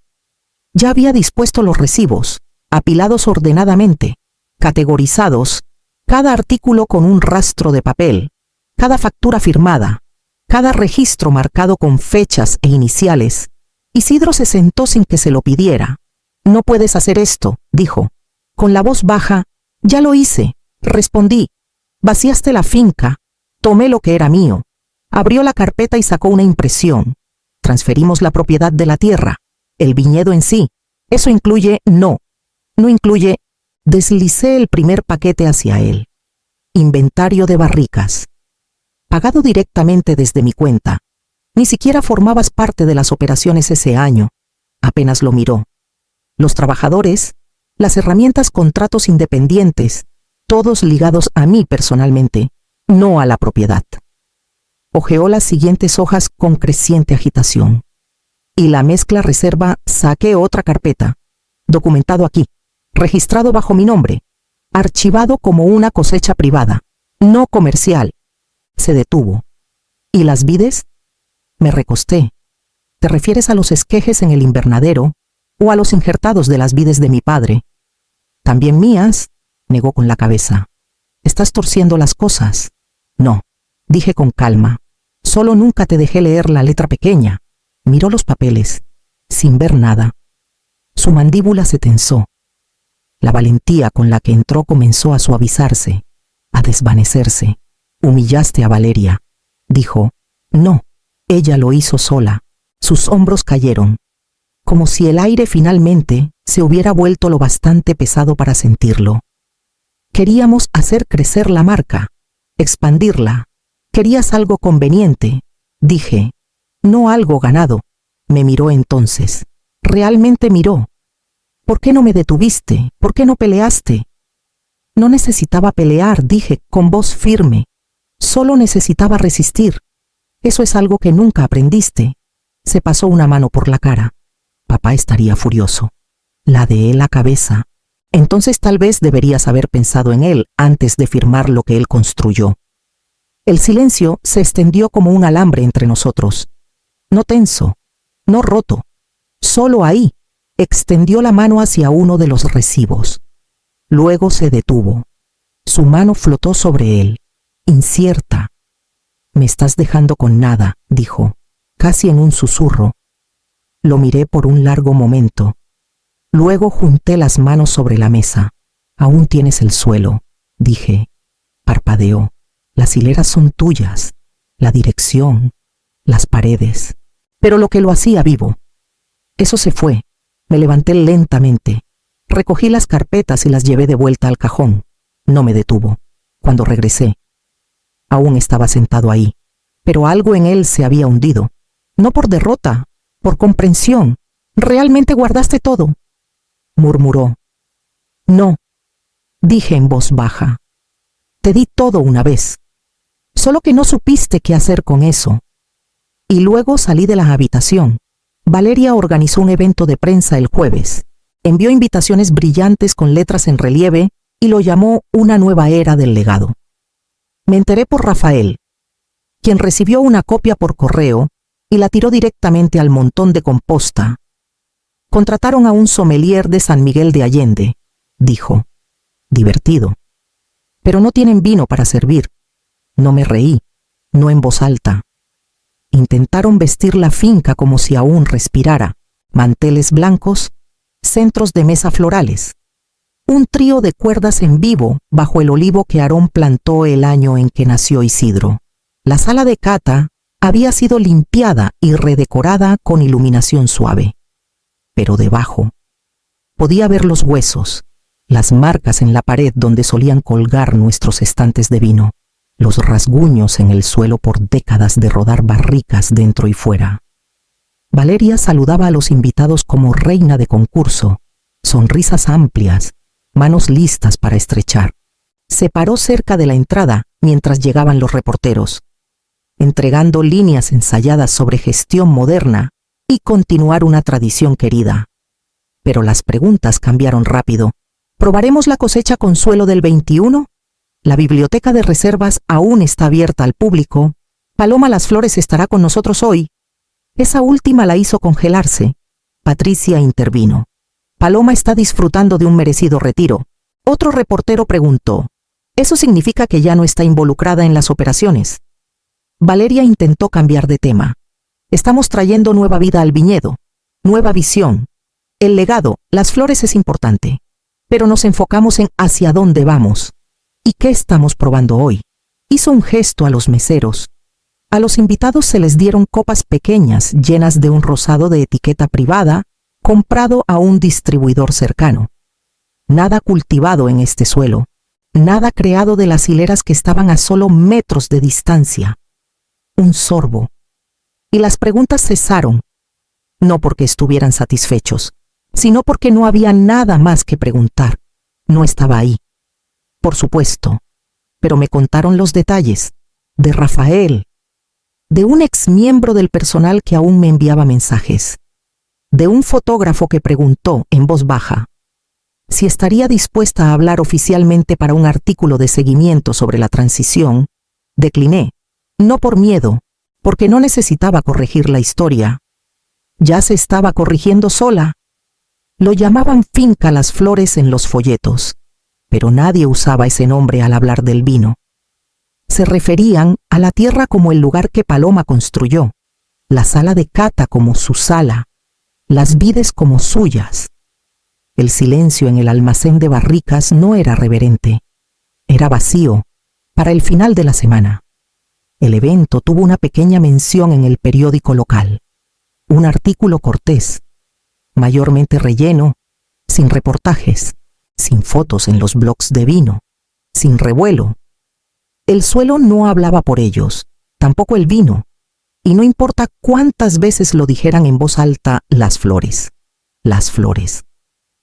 Ya había dispuesto los recibos, apilados ordenadamente, categorizados, cada artículo con un rastro de papel, cada factura firmada, cada registro marcado con fechas e iniciales. Isidro se sentó sin que se lo pidiera. «No puedes hacer esto», dijo. Con la voz baja, «Ya lo hice», respondí. «Vaciaste la finca, tomé lo que era mío». Abrió la carpeta y sacó una impresión. «Transferimos la propiedad de la tierra, el viñedo en sí. Eso incluye...» «No incluye...». Deslicé el primer paquete hacia él. «Inventario de barricas. Pagado directamente desde mi cuenta. Ni siquiera formabas parte de las operaciones ese año». Apenas lo miró. «Los trabajadores, las herramientas, contratos independientes, todos ligados a mí personalmente, no a la propiedad». Hojeó las siguientes hojas con creciente agitación. «Y la mezcla reserva, saqué otra carpeta. Documentado aquí, registrado bajo mi nombre, archivado como una cosecha privada, no comercial». Se detuvo. «¿Y las vides?». Me recosté. «¿Te refieres a los esquejes en el invernadero o a los injertados de las vides de mi padre?». «También mías», negó con la cabeza. «Estás torciendo las cosas». «No», dije con calma. «Solo nunca te dejé leer la letra pequeña». Miró los papeles, sin ver nada. Su mandíbula se tensó. La valentía con la que entró comenzó a suavizarse, a desvanecerse. «Humillaste a Valeria», dijo. «No, ella lo hizo sola». Sus hombros cayeron, como si el aire finalmente se hubiera vuelto lo bastante pesado para sentirlo. «Queríamos hacer crecer la marca, expandirla. Querías algo conveniente», dije, «no algo ganado». Me miró entonces. Realmente miró. «¿Por qué no me detuviste? ¿Por qué no peleaste?». «No necesitaba pelear», dije con voz firme. «Solo necesitaba resistir. Eso es algo que nunca aprendiste». Se pasó una mano por la cara. «Papá estaría furioso». Ladeé la cabeza. «Entonces tal vez deberías haber pensado en él antes de firmar lo que él construyó». El silencio se extendió como un alambre entre nosotros. No tenso, no roto, solo ahí. Extendió la mano hacia uno de los recibos. Luego se detuvo. Su mano flotó sobre él, incierta. «Me estás dejando con nada», dijo, casi en un susurro. Lo miré por un largo momento. Luego junté las manos sobre la mesa. «Aún tienes el suelo», dije. Parpadeó. «Las hileras son tuyas, la dirección, las paredes, pero lo que lo hacía vivo». Eso se fue. Me levanté lentamente. Recogí las carpetas y las llevé de vuelta al cajón. No me detuvo. Cuando regresé, aún estaba sentado ahí, pero algo en él se había hundido. No por derrota, por comprensión. «¿Realmente guardaste todo?», murmuró. «No», dije en voz baja. «Te di todo una vez. Solo que no supiste qué hacer con eso». Y luego salí de la habitación. Valeria organizó un evento de prensa el jueves. Envió invitaciones brillantes con letras en relieve y lo llamó una nueva era del legado. Me enteré por Rafael, quien recibió una copia por correo y la tiró directamente al montón de composta. «Contrataron a un sommelier de San Miguel de Allende», dijo. «Divertido. Pero no tienen vino para servir». No me reí, no en voz alta. Intentaron vestir la finca como si aún respirara. Manteles blancos, centros de mesa florales. Un trío de cuerdas en vivo bajo el olivo que Aarón plantó el año en que nació Isidro. La sala de cata había sido limpiada y redecorada con iluminación suave. Pero debajo, Podía ver los huesos, las marcas en la pared donde solían colgar nuestros estantes de vino, los rasguños en el suelo por décadas de rodar barricas dentro y fuera. Valeria saludaba a los invitados como reina de concurso, sonrisas amplias, manos listas para estrechar. Se paró cerca de la entrada mientras llegaban los reporteros, entregando líneas ensayadas sobre gestión moderna y continuar una tradición querida. Pero las preguntas cambiaron rápido. ¿Probaremos la cosecha Consuelo del 21? La biblioteca de reservas aún está abierta al público. Paloma Las Flores estará con nosotros hoy. Esa última la hizo congelarse. Patricia intervino. Paloma está disfrutando de un merecido retiro. Otro reportero preguntó. ¿Eso significa que ya no está involucrada en las operaciones? Valeria intentó cambiar de tema. Estamos trayendo nueva vida al viñedo, nueva visión. El legado, Las Flores es importante, pero nos enfocamos en hacia dónde vamos. ¿Y qué estamos probando hoy? Hizo un gesto a los meseros. A los invitados se les dieron copas pequeñas llenas de un rosado de etiqueta privada, comprado a un distribuidor cercano. Nada cultivado en este suelo, nada creado de las hileras que estaban a solo metros de distancia. Un sorbo. Y las preguntas cesaron, no porque estuvieran satisfechos, sino porque no había nada más que preguntar. No estaba ahí. Por supuesto, pero me contaron los detalles, de Rafael, de un exmiembro del personal que aún me enviaba mensajes, de un fotógrafo que preguntó en voz baja si estaría dispuesta a hablar oficialmente para un artículo de seguimiento sobre la transición. Decliné, no por miedo, porque no necesitaba corregir la historia. Ya se estaba corrigiendo sola. Lo llamaban Finca Las Flores en los folletos, pero nadie usaba ese nombre al hablar del vino. Se referían a la tierra como el lugar que Paloma construyó, la sala de cata como su sala, las vides como suyas. El silencio en el almacén de barricas no era reverente, era vacío para el final de la semana. El evento tuvo una pequeña mención en el periódico local, un artículo cortés, mayormente relleno, sin reportajes, sin fotos en los blogs de vino, sin revuelo. El suelo no hablaba por ellos, tampoco el vino, y no importa cuántas veces lo dijeran en voz alta, Las Flores. Las Flores.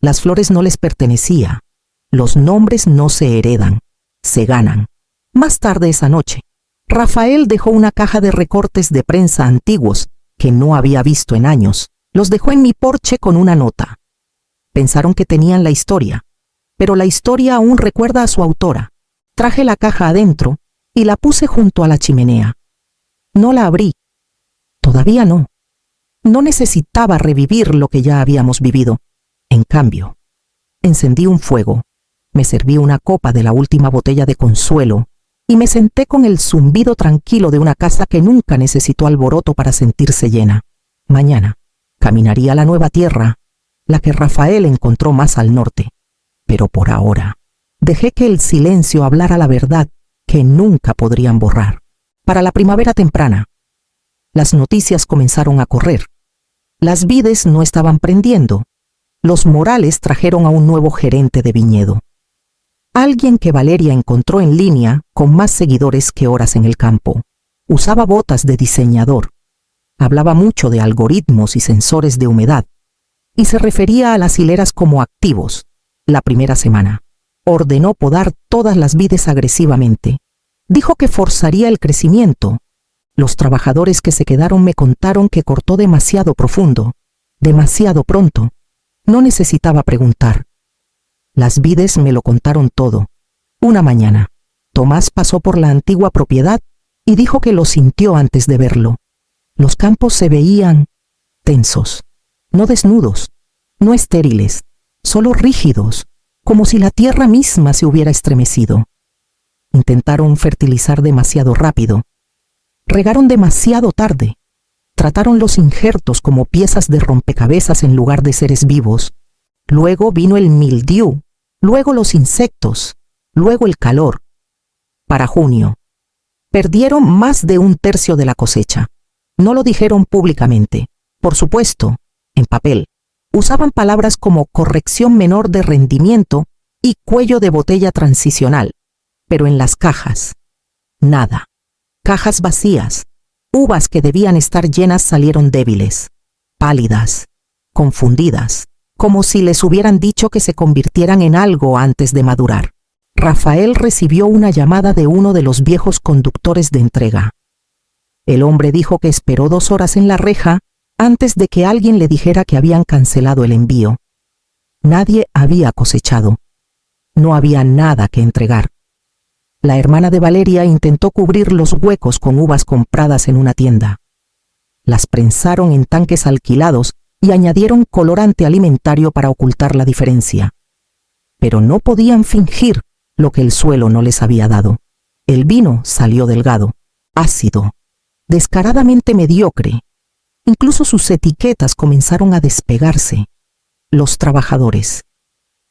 Las Flores no les pertenecía. Los nombres no se heredan, se ganan. Más tarde esa noche, Rafael dejó una caja de recortes de prensa antiguos que no había visto en años. Los dejó en mi porche con una nota. Pensaron que tenían la historia, pero la historia aún recuerda a su autora. Traje la caja adentro y la puse junto a la chimenea. No la abrí. Todavía no. No necesitaba revivir lo que ya habíamos vivido. En cambio, encendí un fuego, me serví una copa de la última botella de Consuelo y me senté con el zumbido tranquilo de una casa que nunca necesitó alboroto para sentirse llena. Mañana caminaría a la nueva tierra, la que Rafael encontró más al norte. Pero por ahora, dejé que el silencio hablara la verdad que nunca podrían borrar. Para la primavera temprana, las noticias comenzaron a correr. Las vides no estaban prendiendo. Los Morales trajeron a un nuevo gerente de viñedo. Alguien que Valeria encontró en línea con más seguidores que horas en el campo. Usaba botas de diseñador. Hablaba mucho de algoritmos y sensores de humedad. Y se refería a las hileras como activos. La primera semana, ordenó podar todas las vides agresivamente. Dijo que forzaría el crecimiento. Los trabajadores que se quedaron me contaron que cortó demasiado profundo, demasiado pronto. No necesitaba preguntar. Las vides me lo contaron todo. Una mañana, Tomás pasó por la antigua propiedad y dijo que lo sintió antes de verlo. Los campos se veían tensos, no desnudos, no estériles, solo rígidos, como si la tierra misma se hubiera estremecido. Intentaron fertilizar demasiado rápido. Regaron demasiado tarde. Trataron los injertos como piezas de rompecabezas en lugar de seres vivos. Luego vino el mildiu, luego los insectos, luego el calor. Para junio, perdieron más de un tercio de la cosecha. No lo dijeron públicamente, por supuesto, en papel. Usaban palabras como corrección menor de rendimiento y cuello de botella transicional, pero en las cajas, nada. Cajas vacías. Uvas que debían estar llenas salieron débiles, pálidas, confundidas, como si les hubieran dicho que se convirtieran en algo antes de madurar. Rafael recibió una llamada de uno de los viejos conductores de entrega. El hombre dijo que esperó 2 horas en la reja antes de que alguien le dijera que habían cancelado el envío. Nadie había cosechado. No había nada que entregar. La hermana de Valeria intentó cubrir los huecos con uvas compradas en una tienda. Las prensaron en tanques alquilados y añadieron colorante alimentario para ocultar la diferencia. Pero no podían fingir lo que el suelo no les había dado. El vino salió delgado, ácido, descaradamente mediocre. Incluso sus etiquetas comenzaron a despegarse. Los trabajadores,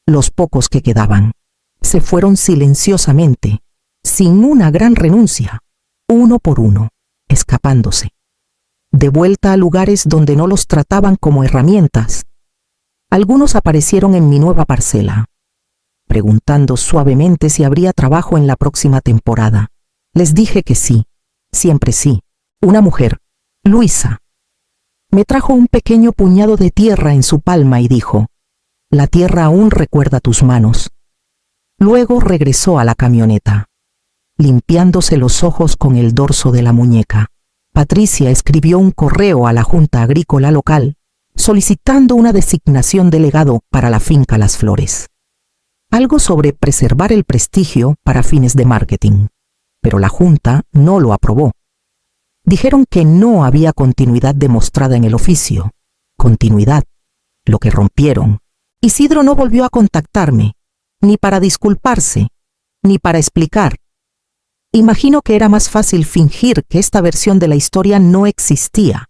los pocos que quedaban, se fueron silenciosamente, sin una gran renuncia, uno por uno, escapándose. De vuelta a lugares donde no los trataban como herramientas. Algunos aparecieron en mi nueva parcela, preguntando suavemente si habría trabajo en la próxima temporada. Les dije que sí, siempre sí. Una mujer, Luisa, me trajo un pequeño puñado de tierra en su palma y dijo: «La tierra aún recuerda tus manos». Luego regresó a la camioneta, limpiándose los ojos con el dorso de la muñeca. Patricia escribió un correo a la Junta Agrícola local solicitando una designación de legado para la finca Las Flores. Algo sobre preservar el prestigio para fines de marketing, pero la Junta no lo aprobó. Dijeron que no había continuidad demostrada en el oficio. Continuidad, lo que rompieron. Isidro no volvió a contactarme, ni para disculparse, ni para explicar. Imagino que era más fácil fingir que esta versión de la historia no existía.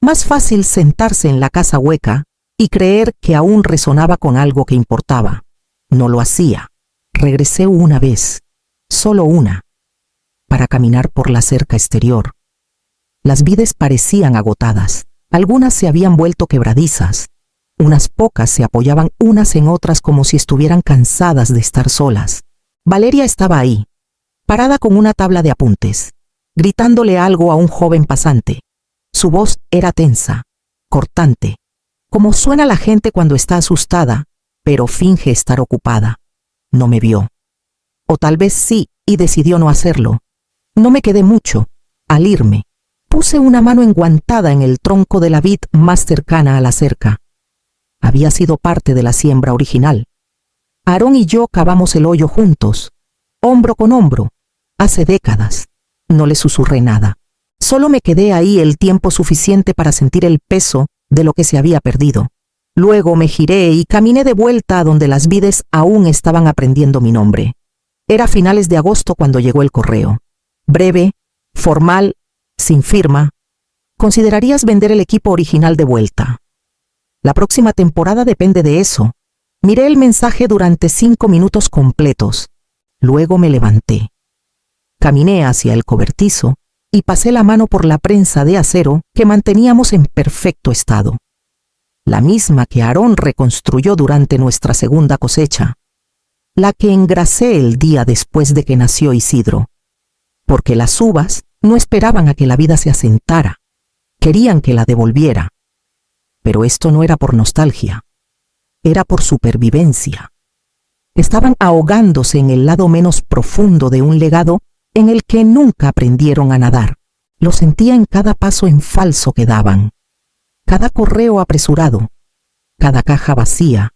Más fácil sentarse en la casa hueca y creer que aún resonaba con algo que importaba. No lo hacía. Regresé una vez, solo una, para caminar por la cerca exterior. Las vides parecían agotadas. Algunas se habían vuelto quebradizas. Unas pocas se apoyaban unas en otras como si estuvieran cansadas de estar solas. Valeria estaba ahí, parada con una tabla de apuntes, gritándole algo a un joven pasante. Su voz era tensa, cortante, como suena la gente cuando está asustada, pero finge estar ocupada. No me vio. O tal vez sí, y decidió no hacerlo. No me quedé mucho. Al irme, puse una mano enguantada en el tronco de la vid más cercana a la cerca. Había sido parte de la siembra original. Aarón y yo cavamos el hoyo juntos, hombro con hombro, hace décadas. No le susurré nada. Solo me quedé ahí el tiempo suficiente para sentir el peso de lo que se había perdido. Luego me giré y caminé de vuelta a donde las vides aún estaban aprendiendo mi nombre. Era finales de agosto cuando llegó el correo. Breve, formal, sin firma. Considerarías vender el equipo original de vuelta. La próxima temporada depende de eso. Miré el mensaje durante 5 minutos completos. Luego me levanté. Caminé hacia el cobertizo y pasé la mano por la prensa de acero que manteníamos en perfecto estado. La misma que Aarón reconstruyó durante nuestra segunda cosecha. La que engrasé el día después de que nació Isidro. Porque las uvas no esperaban a que la vida se asentara. Querían que la devolviera. Pero esto no era por nostalgia. Era por supervivencia. Estaban ahogándose en el lado menos profundo de un legado en el que nunca aprendieron a nadar. Lo sentía en cada paso en falso que daban. Cada correo apresurado. Cada caja vacía.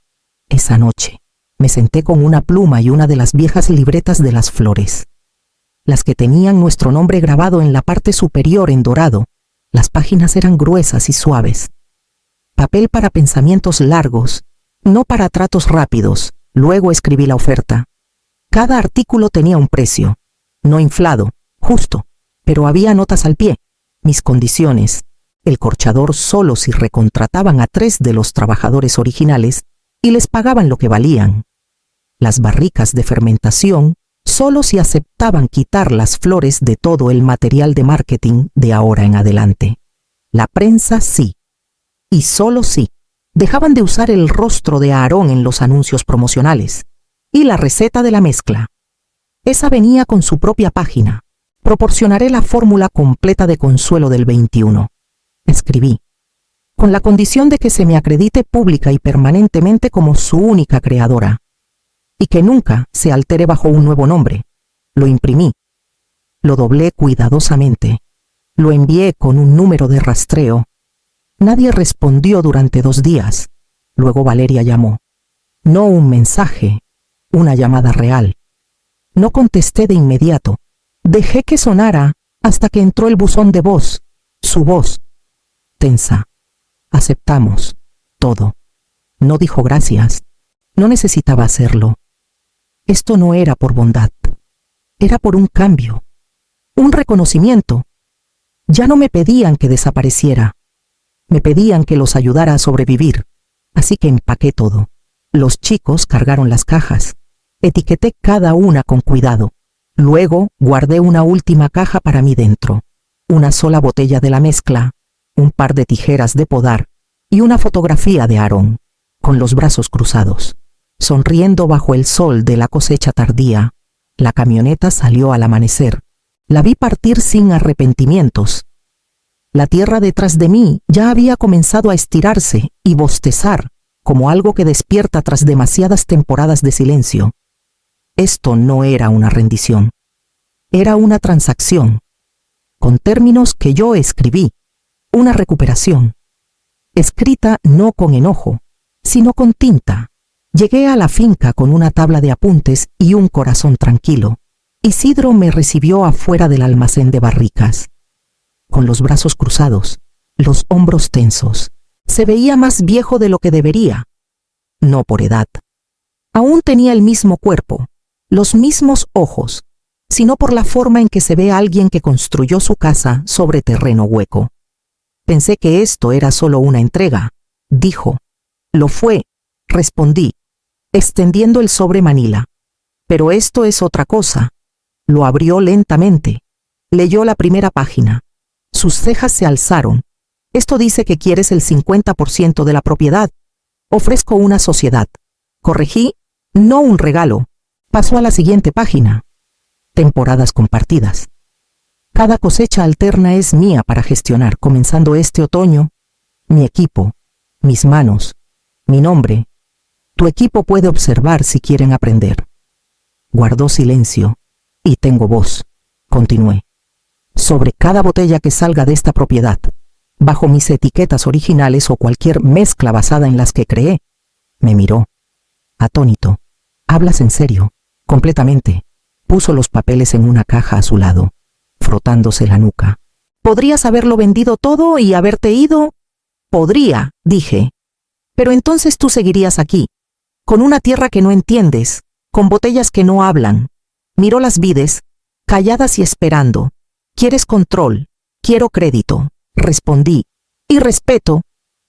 Esa noche me senté con una pluma y una de las viejas libretas de Las Flores. Las que tenían nuestro nombre grabado en la parte superior en dorado. Las páginas eran gruesas y suaves. Papel para pensamientos largos, no para tratos rápidos. Luego escribí la oferta. Cada artículo tenía un precio, no inflado, justo, pero había notas al pie, mis condiciones, el corchador solo si recontrataban a 3 de los trabajadores originales y les pagaban lo que valían. Las barricas de fermentación solo si aceptaban quitar las flores de todo el material de marketing de ahora en adelante. La prensa sí, y solo sí. Dejaban de usar el rostro de Aarón en los anuncios promocionales. Y la receta de la mezcla. Esa venía con su propia página. Proporcionaré la fórmula completa de Consuelo del 21. Escribí. Con la condición de que se me acredite pública y permanentemente como su única creadora. Y que nunca se altere bajo un nuevo nombre. Lo imprimí. Lo doblé cuidadosamente. Lo envié con un número de rastreo. Nadie respondió durante 2 días. Luego Valeria llamó. No un mensaje, una llamada real. No contesté de inmediato. Dejé que sonara hasta que entró el buzón de voz, su voz. Tensa. Aceptamos. Todo. No dijo gracias. No necesitaba hacerlo. Esto no era por bondad. Era por un cambio. Un reconocimiento. Ya no me pedían que desapareciera. Me pedían que los ayudara a sobrevivir. Así que empaqué todo. Los chicos cargaron las cajas. Etiqueté cada una con cuidado. Luego guardé una última caja para mí dentro. Una sola botella de la mezcla, un par de tijeras de podar y una fotografía de Aarón, con los brazos cruzados, sonriendo bajo el sol de la cosecha tardía. La camioneta salió al amanecer. La vi partir sin arrepentimientos. La tierra detrás de mí ya había comenzado a estirarse y bostezar, como algo que despierta tras demasiadas temporadas de silencio. Esto no era una rendición. Era una transacción, con términos que yo escribí, una recuperación, escrita no con enojo, sino con tinta. Llegué a la finca con una tabla de apuntes y un corazón tranquilo. Isidro me recibió afuera del almacén de barricas. Con los brazos cruzados, los hombros tensos. Se veía más viejo de lo que debería. No por edad. Aún tenía el mismo cuerpo, los mismos ojos, sino por la forma en que se ve a alguien que construyó su casa sobre terreno hueco. Pensé que esto era solo una entrega. Dijo. Lo fue, respondí, extendiendo el sobre manila. Pero esto es otra cosa. Lo abrió lentamente. Leyó la primera página. Sus cejas se alzaron. Esto dice que quieres el 50% de la propiedad. Ofrezco una sociedad. Corregí, no un regalo. Pasó a la siguiente página. Temporadas compartidas. Cada cosecha alterna es mía para gestionar, comenzando este otoño. Mi equipo, mis manos, mi nombre. Tu equipo puede observar si quieren aprender. Guardó silencio. Y tengo voz. Continué. Sobre cada botella que salga de esta propiedad, bajo mis etiquetas originales o cualquier mezcla basada en las que creé. Me miró. Atónito. ¿Hablas en serio? Completamente. Puso los papeles en una caja a su lado, frotándose la nuca. ¿Podrías haberlo vendido todo y haberte ido? Podría, dije. Pero entonces tú seguirías aquí, con una tierra que no entiendes, con botellas que no hablan. Miró las vides, calladas y esperando. ¿Quieres control? Quiero crédito, respondí. Y respeto.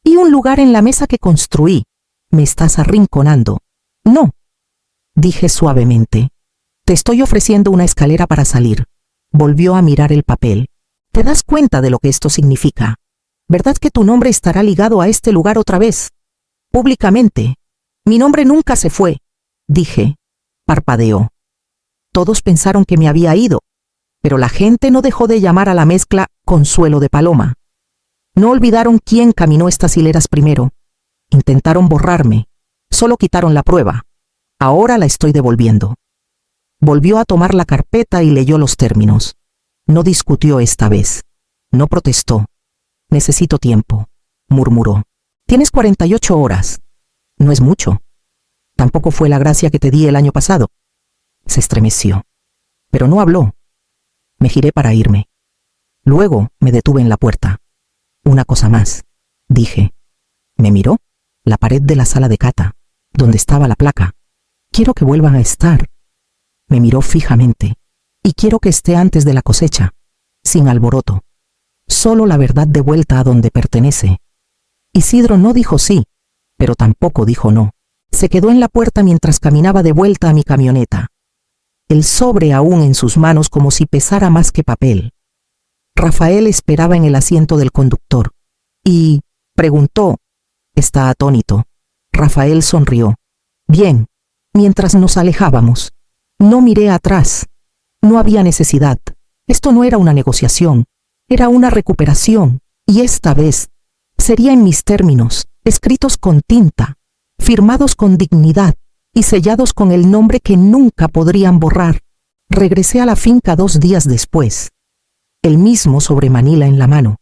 Y un lugar en la mesa que construí. Me estás arrinconando. No, dije suavemente. Te estoy ofreciendo una escalera para salir. Volvió a mirar el papel. ¿Te das cuenta de lo que esto significa? ¿Verdad que tu nombre estará ligado a este lugar otra vez? Públicamente. Mi nombre nunca se fue, dije. Parpadeó. Todos pensaron que me había ido, pero la gente no dejó de llamar a la mezcla Consuelo de Paloma. No olvidaron quién caminó estas hileras primero. Intentaron borrarme. Solo quitaron la prueba. Ahora la estoy devolviendo. Volvió a tomar la carpeta y leyó los términos. No discutió esta vez. No protestó. Necesito tiempo, murmuró. Tienes 48 horas. No es mucho. Tampoco fue la gracia que te di el año pasado. Se estremeció. Pero no habló. Me giré para irme. Luego me detuve en la puerta. Una cosa más, dije. Me miró. La pared de la sala de cata, donde estaba la placa. Quiero que vuelvan a estar. Me miró fijamente. Y quiero que esté antes de la cosecha, sin alboroto. Solo la verdad de vuelta a donde pertenece. Isidro no dijo sí, pero tampoco dijo no. Se quedó en la puerta mientras caminaba de vuelta a mi camioneta. El sobre aún en sus manos como si pesara más que papel. Rafael esperaba en el asiento del conductor. Y preguntó, Está atónito. Rafael sonrió. Bien. Mientras nos alejábamos, no miré atrás. No había necesidad. Esto no era una negociación. Era una recuperación. Y esta vez sería en mis términos, escritos con tinta, firmados con dignidad y sellados con el nombre que nunca podrían borrar. Regresé a la finca 2 días después, el mismo sobre Manila en la mano.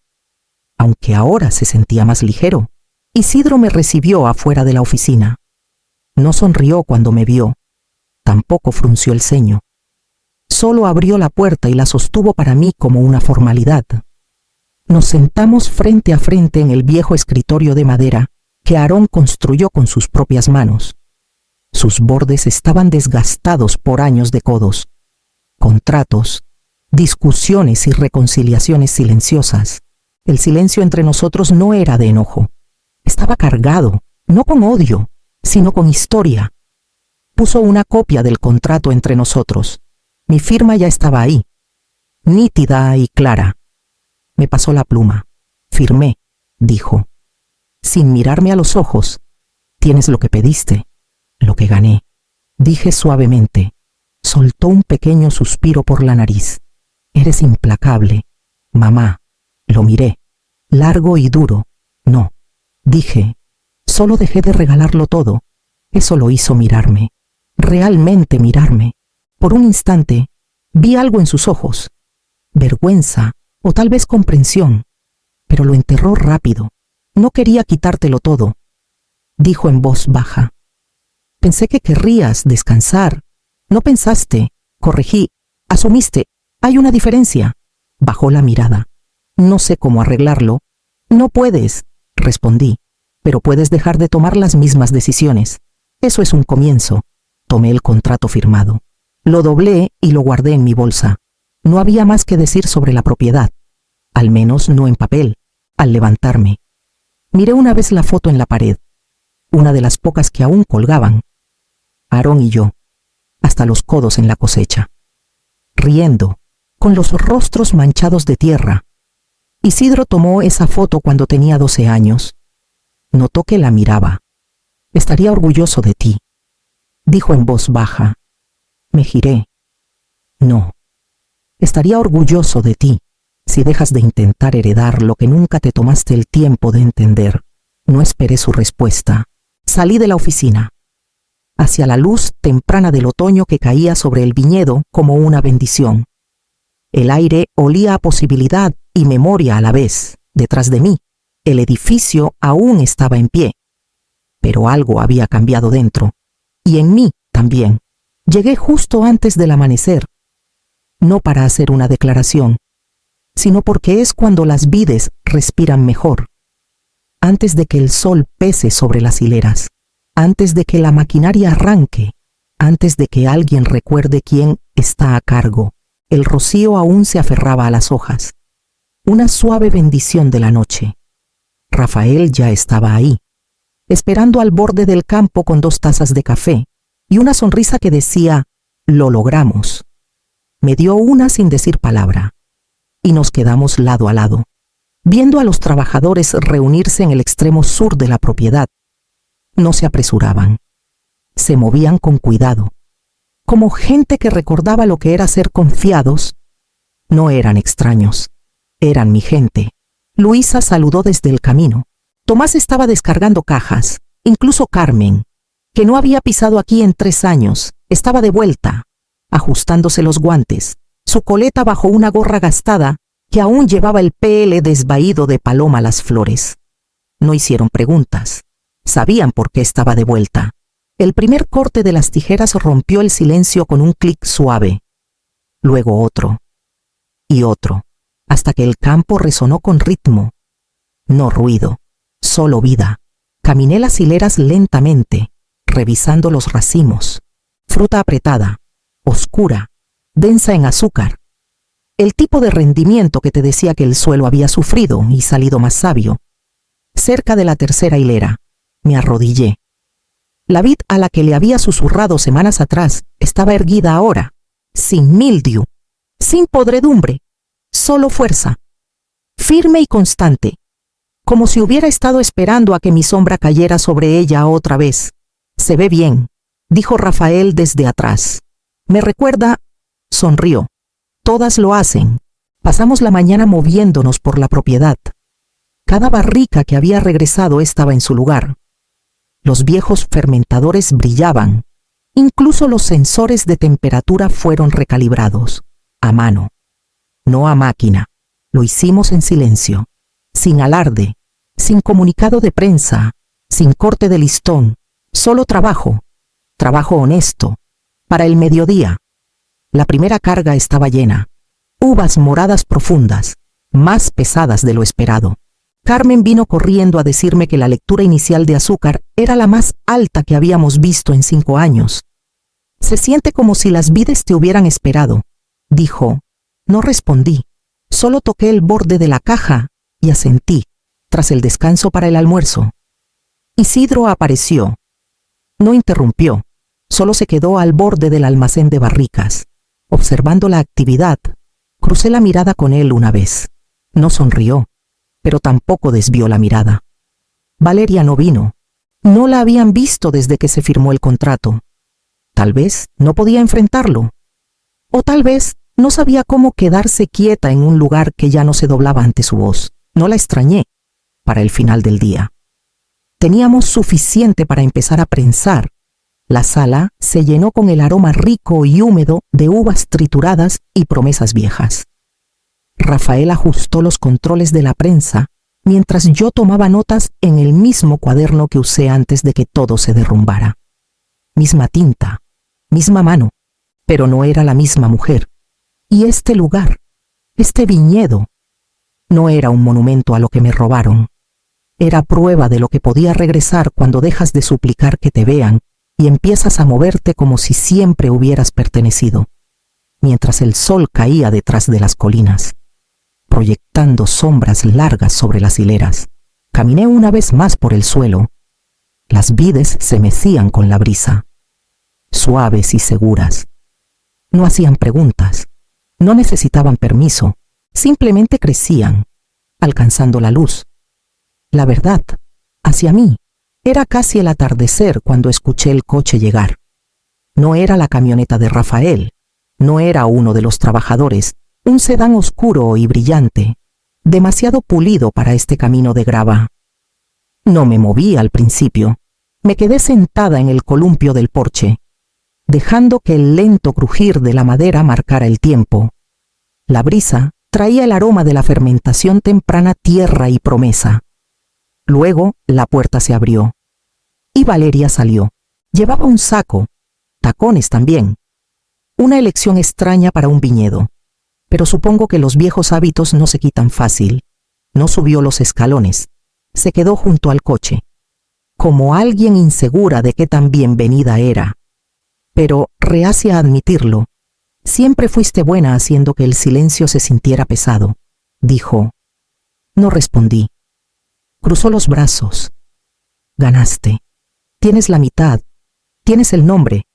Aunque ahora se sentía más ligero, Isidro me recibió afuera de la oficina. No sonrió cuando me vio, tampoco frunció el ceño. Solo abrió la puerta y la sostuvo para mí como una formalidad. Nos sentamos frente a frente en el viejo escritorio de madera que Aarón construyó con sus propias manos. Sus bordes estaban desgastados por años de codos, contratos, discusiones y reconciliaciones silenciosas. El silencio entre nosotros no era de enojo. Estaba cargado, no con odio, sino con historia. Puso una copia del contrato entre nosotros. Mi firma ya estaba ahí, nítida y clara. Me pasó la pluma. Firmé, dijo. Sin mirarme a los ojos. Tienes lo que pediste, lo que gané. Dije suavemente. Soltó un pequeño suspiro por la nariz. Eres implacable, mamá. Lo miré. Largo y duro. No. Dije. Solo dejé de regalarlo todo. Eso lo hizo mirarme. Realmente mirarme. Por un instante, vi algo en sus ojos. Vergüenza o tal vez comprensión. Pero lo enterró rápido. No quería quitártelo todo. Dijo en voz baja. Pensé que querrías descansar. No pensaste. Corregí. Asumiste. Hay una diferencia. Bajó la mirada. No sé cómo arreglarlo. No puedes, respondí, pero puedes dejar de tomar las mismas decisiones. Eso es un comienzo. Tomé el contrato firmado. Lo doblé y lo guardé en mi bolsa. No había más que decir sobre la propiedad. Al menos no en papel. Al levantarme, miré una vez la foto en la pared, una de las pocas que aún colgaban. Aarón y yo, hasta los codos en la cosecha, riendo, con los rostros manchados de tierra. Isidro tomó esa foto cuando tenía 12 años. Notó que la miraba. Estaría orgulloso de ti, dijo en voz baja. Me giré. No. Estaría orgulloso de ti si dejas de intentar heredar lo que nunca te tomaste el tiempo de entender. No esperé su respuesta. Salí de la oficina, hacia la luz temprana del otoño que caía sobre el viñedo como una bendición. El aire olía a posibilidad y memoria a la vez. Detrás de mí, el edificio aún estaba en pie. Pero algo había cambiado dentro. Y en mí también. Llegué justo antes del amanecer. No para hacer una declaración, sino porque es cuando las vides respiran mejor. Antes de que el sol pese sobre las hileras, antes de que la maquinaria arranque, antes de que alguien recuerde quién está a cargo, el rocío aún se aferraba a las hojas. Una suave bendición de la noche. Rafael ya estaba ahí, esperando al borde del campo con 2 tazas de café y una sonrisa que decía, lo logramos. Me dio una sin decir palabra, y nos quedamos lado a lado, viendo a los trabajadores reunirse en el extremo sur de la propiedad. No se apresuraban, se movían con cuidado, como gente que recordaba lo que era ser confiados. No eran extraños, eran mi gente. Luisa saludó desde el camino. Tomás estaba descargando cajas, incluso Carmen, que no había pisado aquí en 3 años, estaba de vuelta, ajustándose los guantes, su coleta bajo una gorra gastada que aún llevaba el PL desvaído de Paloma Las Flores. No hicieron preguntas. Sabían por qué estaba de vuelta. El primer corte de las tijeras rompió el silencio con un clic suave. Luego otro. Y otro. Hasta que el campo resonó con ritmo. No ruido, solo vida. Caminé las hileras lentamente, revisando los racimos. Fruta apretada, oscura, densa en azúcar. El tipo de rendimiento que te decía que el suelo había sufrido y salido más sabio. Cerca de la tercera hilera, me arrodillé. La vid a la que le había susurrado semanas atrás estaba erguida ahora, sin mildiu, sin podredumbre, solo fuerza, firme y constante, como si hubiera estado esperando a que mi sombra cayera sobre ella otra vez. Se ve bien, dijo Rafael desde atrás. Me recuerda, sonrió. Todas lo hacen. Pasamos la mañana moviéndonos por la propiedad. Cada barrica que había regresado estaba en su lugar. Los viejos fermentadores brillaban. Incluso los sensores de temperatura fueron recalibrados, a mano, no a máquina. Lo hicimos en silencio, sin alarde, sin comunicado de prensa, sin corte de listón, solo trabajo, trabajo honesto, para el mediodía. La primera carga estaba llena, uvas moradas profundas, más pesadas de lo esperado. Carmen vino corriendo a decirme que la lectura inicial de azúcar era la más alta que habíamos visto en 5 años. Se siente como si las vides te hubieran esperado, dijo. No respondí, solo toqué el borde de la caja y asentí, tras el descanso para el almuerzo. Isidro apareció. No interrumpió, solo se quedó al borde del almacén de barricas. Observando la actividad, crucé la mirada con él una vez. No sonrió, pero tampoco desvió la mirada. Valeria no vino. No la habían visto desde que se firmó el contrato. Tal vez no podía enfrentarlo. O tal vez no sabía cómo quedarse quieta en un lugar que ya no se doblaba ante su voz. No la extrañé para el final del día. Teníamos suficiente para empezar a prensar. La sala se llenó con el aroma rico y húmedo de uvas trituradas y promesas viejas. Rafael ajustó los controles de la prensa mientras yo tomaba notas en el mismo cuaderno que usé antes de que todo se derrumbara. Misma tinta, misma mano, pero no era la misma mujer. Y este lugar, este viñedo, no era un monumento a lo que me robaron. Era prueba de lo que podía regresar cuando dejas de suplicar que te vean y empiezas a moverte como si siempre hubieras pertenecido, mientras el sol caía detrás de las colinas, proyectando sombras largas sobre las hileras. Caminé una vez más por el suelo. Las vides se mecían con la brisa, suaves y seguras. No hacían preguntas, no necesitaban permiso, simplemente crecían, alcanzando la luz. La verdad, hacia mí, era casi el atardecer cuando escuché el coche llegar. No era la camioneta de Rafael, no era uno de los trabajadores, un sedán oscuro y brillante, demasiado pulido para este camino de grava. No me moví al principio, me quedé sentada en el columpio del porche, dejando que el lento crujir de la madera marcara el tiempo. La brisa traía el aroma de la fermentación temprana, tierra y promesa. Luego la puerta se abrió y Valeria salió. Llevaba un saco, tacones también. Una elección extraña para un viñedo, pero supongo que los viejos hábitos no se quitan fácil. No subió los escalones, se quedó junto al coche, como alguien insegura de qué tan bienvenida era. Pero reacia a admitirlo. Siempre fuiste buena haciendo que el silencio se sintiera pesado, dijo. No respondí. Cruzó los brazos. Ganaste. Tienes la mitad. Tienes el nombre.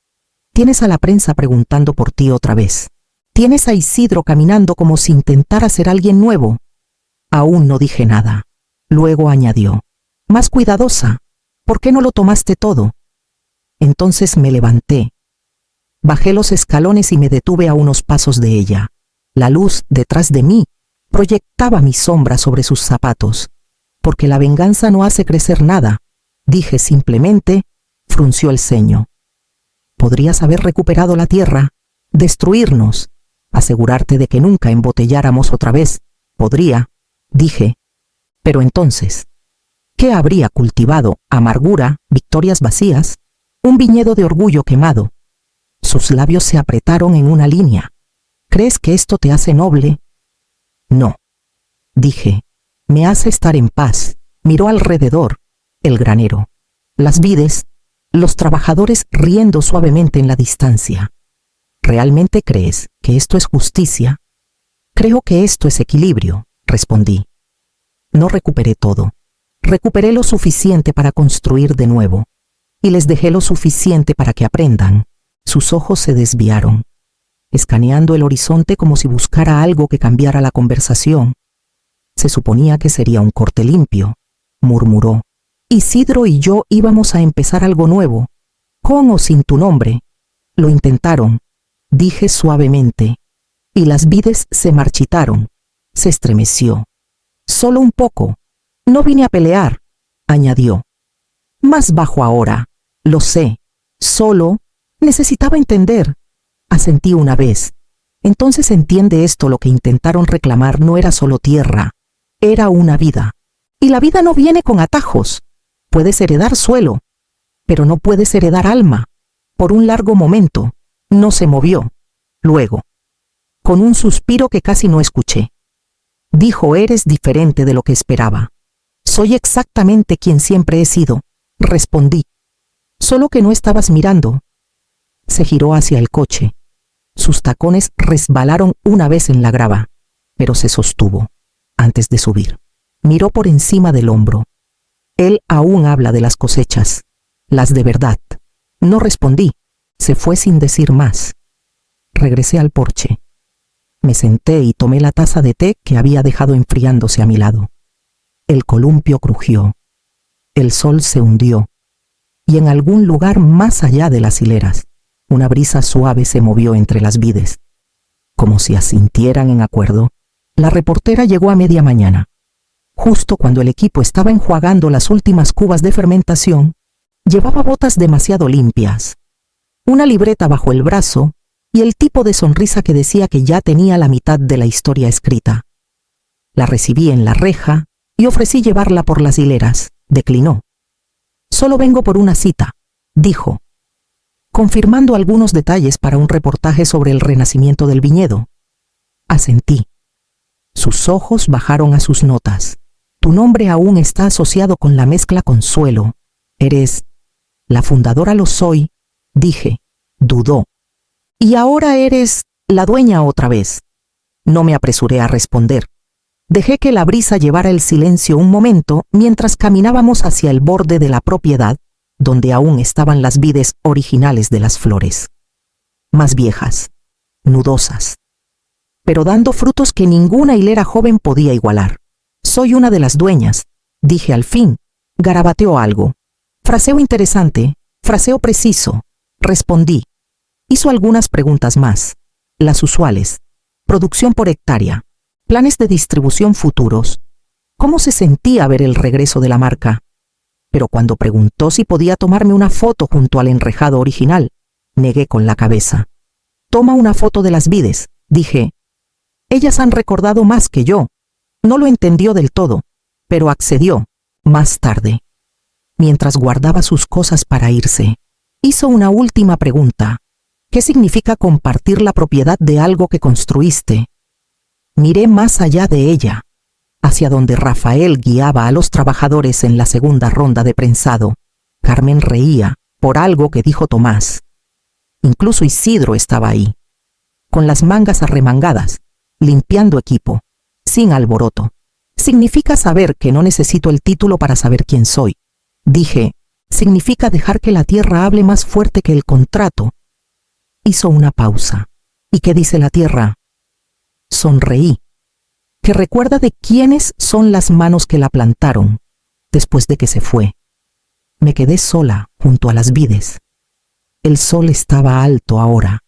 Tienes a la prensa preguntando por ti otra vez. Tienes a Isidro caminando como si intentara ser alguien nuevo. Aún no dije nada. Luego añadió. Más cuidadosa. ¿Por qué no lo tomaste todo? Entonces me levanté. Bajé los escalones y me detuve a unos pasos de ella. La luz detrás de mí proyectaba mi sombra sobre sus zapatos. Porque la venganza no hace crecer nada, dije simplemente, frunció el ceño. Podrías haber recuperado la tierra, destruirnos, asegurarte de que nunca embotelláramos otra vez. Podría, dije. Pero entonces, ¿qué habría cultivado? Amargura, victorias vacías, un viñedo de orgullo quemado. Sus labios se apretaron en una línea. ¿Crees que esto te hace noble? No, dije. Me hace estar en paz. Miró alrededor, el granero, las vides, los trabajadores riendo suavemente en la distancia. ¿Realmente crees que esto es justicia? Creo que esto es equilibrio, respondí. No recuperé todo. Recuperé lo suficiente para construir de nuevo. Y les dejé lo suficiente para que aprendan. Sus ojos se desviaron, escaneando el horizonte como si buscara algo que cambiara la conversación. Se suponía que sería un corte limpio, murmuró. Isidro y yo íbamos a empezar algo nuevo, con o sin tu nombre. Lo intentaron, dije suavemente, y las vides se marchitaron. Se estremeció. Solo un poco. No vine a pelear, añadió. Más bajo ahora, lo sé. Solo necesitaba entender. Asentí una vez. Entonces entiende esto: lo que intentaron reclamar no era solo tierra, era una vida. Y la vida no viene con atajos. Puedes heredar suelo, pero no puedes heredar alma. Por un largo momento, no se movió. Luego, con un suspiro que casi no escuché, dijo: eres diferente de lo que esperaba. Soy exactamente quien siempre he sido, respondí. Solo que no estabas mirando. Se giró hacia el coche. Sus tacones resbalaron una vez en la grava, pero se sostuvo antes de subir. Miró por encima del hombro. Él aún habla de las cosechas, las de verdad. No respondí. Se fue sin decir más. Regresé al porche. Me senté y tomé la taza de té que había dejado enfriándose a mi lado. El columpio crujió. El sol se hundió. Y en algún lugar más allá de las hileras, una brisa suave se movió entre las vides. Como si asintieran en acuerdo, la reportera llegó a media mañana. Justo cuando el equipo estaba enjuagando las últimas cubas de fermentación, llevaba botas demasiado limpias, una libreta bajo el brazo y el tipo de sonrisa que decía que ya tenía la mitad de la historia escrita. La recibí en la reja y ofrecí llevarla por las hileras. Declinó. Solo vengo por una cita, dijo, confirmando algunos detalles para un reportaje sobre el renacimiento del viñedo. Asentí. Sus ojos bajaron a sus notas. Tu nombre aún está asociado con la mezcla Consuelo. Eres... La fundadora lo soy, dije. Dudó. Y ahora eres la dueña otra vez. No me apresuré a responder. Dejé que la brisa llevara el silencio un momento mientras caminábamos hacia el borde de la propiedad, donde aún estaban las vides originales de las flores. Más viejas, nudosas, pero dando frutos que ninguna hilera joven podía igualar. Soy una de las dueñas, dije al fin. Garabateó algo. Fraseo interesante, fraseo preciso, respondí. Hizo algunas preguntas más, las usuales. Producción por hectárea, planes de distribución futuros. ¿Cómo se sentía ver el regreso de la marca? Pero cuando preguntó si podía tomarme una foto junto al enrejado original, negué con la cabeza. Toma una foto de las vides, dije. Ellas han recordado más que yo. No lo entendió del todo, pero accedió, más tarde. Mientras guardaba sus cosas para irse, hizo una última pregunta. ¿Qué significa compartir la propiedad de algo que construiste? Miré más allá de ella, hacia donde Rafael guiaba a los trabajadores en la segunda ronda de prensado. Carmen reía por algo que dijo Tomás. Incluso Isidro estaba ahí, con las mangas arremangadas, limpiando equipo, sin alboroto. Significa saber que no necesito el título para saber quién soy. Dije, significa dejar que la tierra hable más fuerte que el contrato. Hizo una pausa. ¿Y qué dice la tierra? Sonreí. Que recuerda de quiénes son las manos que la plantaron, después de que se fue. Me quedé sola junto a las vides. El sol estaba alto ahora,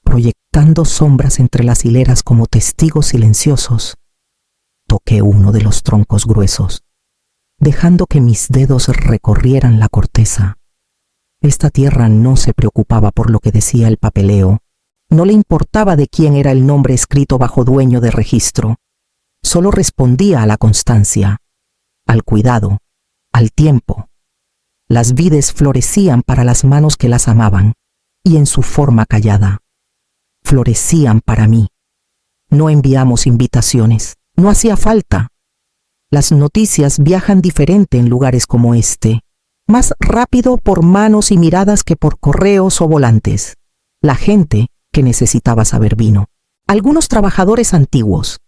proyectando sombras entre las hileras como testigos silenciosos. Toqué uno de los troncos gruesos, dejando que mis dedos recorrieran la corteza. Esta tierra no se preocupaba por lo que decía el papeleo. No le importaba de quién era el nombre escrito bajo dueño de registro. Solo respondía a la constancia, al cuidado, al tiempo. Las vides florecían para las manos que las amaban, y en su forma callada. Florecían para mí. No enviamos invitaciones, no hacía falta. Las noticias viajan diferente en lugares como este, más rápido por manos y miradas que por correos o volantes. La gente que necesitaba saber vino. Algunos trabajadores antiguos.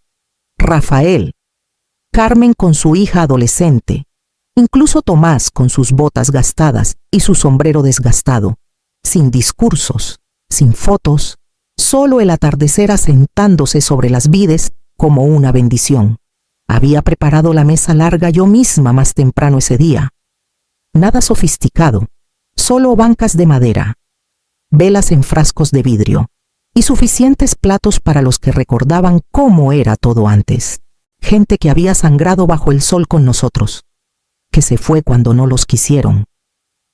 Rafael, Carmen con su hija adolescente, incluso Tomás con sus botas gastadas y su sombrero desgastado, sin discursos, sin fotos, solo el atardecer asentándose sobre las vides como una bendición. Había preparado la mesa larga yo misma más temprano ese día. Nada sofisticado, solo bancas de madera, velas en frascos de vidrio y suficientes platos para los que recordaban cómo era todo antes. Gente que había sangrado bajo el sol con nosotros, que se fue cuando no los quisieron,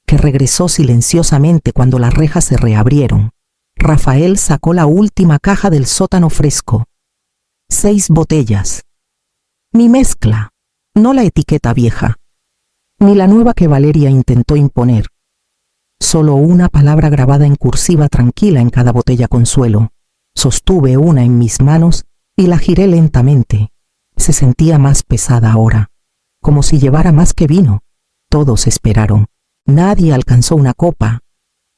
que regresó silenciosamente cuando las rejas se reabrieron. Rafael sacó la última caja del sótano fresco. 6 botellas. Mi mezcla, no la etiqueta vieja, ni la nueva que Valeria intentó imponer. Solo una palabra grabada en cursiva tranquila en cada botella Consuelo. Sostuve una en mis manos y la giré lentamente. Se sentía más pesada ahora, como si llevara más que vino. Todos esperaron. Nadie alcanzó una copa,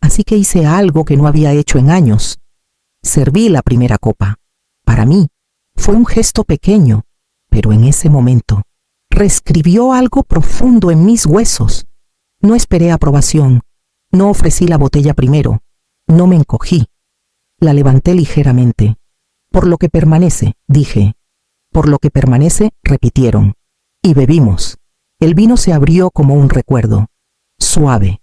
así que hice algo que no había hecho en años. Serví la primera copa. Para mí, fue un gesto pequeño, pero en ese momento, reescribió algo profundo en mis huesos. No esperé aprobación, no ofrecí la botella primero, no me encogí. La levanté ligeramente. Por lo que permanece, dije. Por lo que permanece, repitieron. Y bebimos. El vino se abrió como un recuerdo, suave,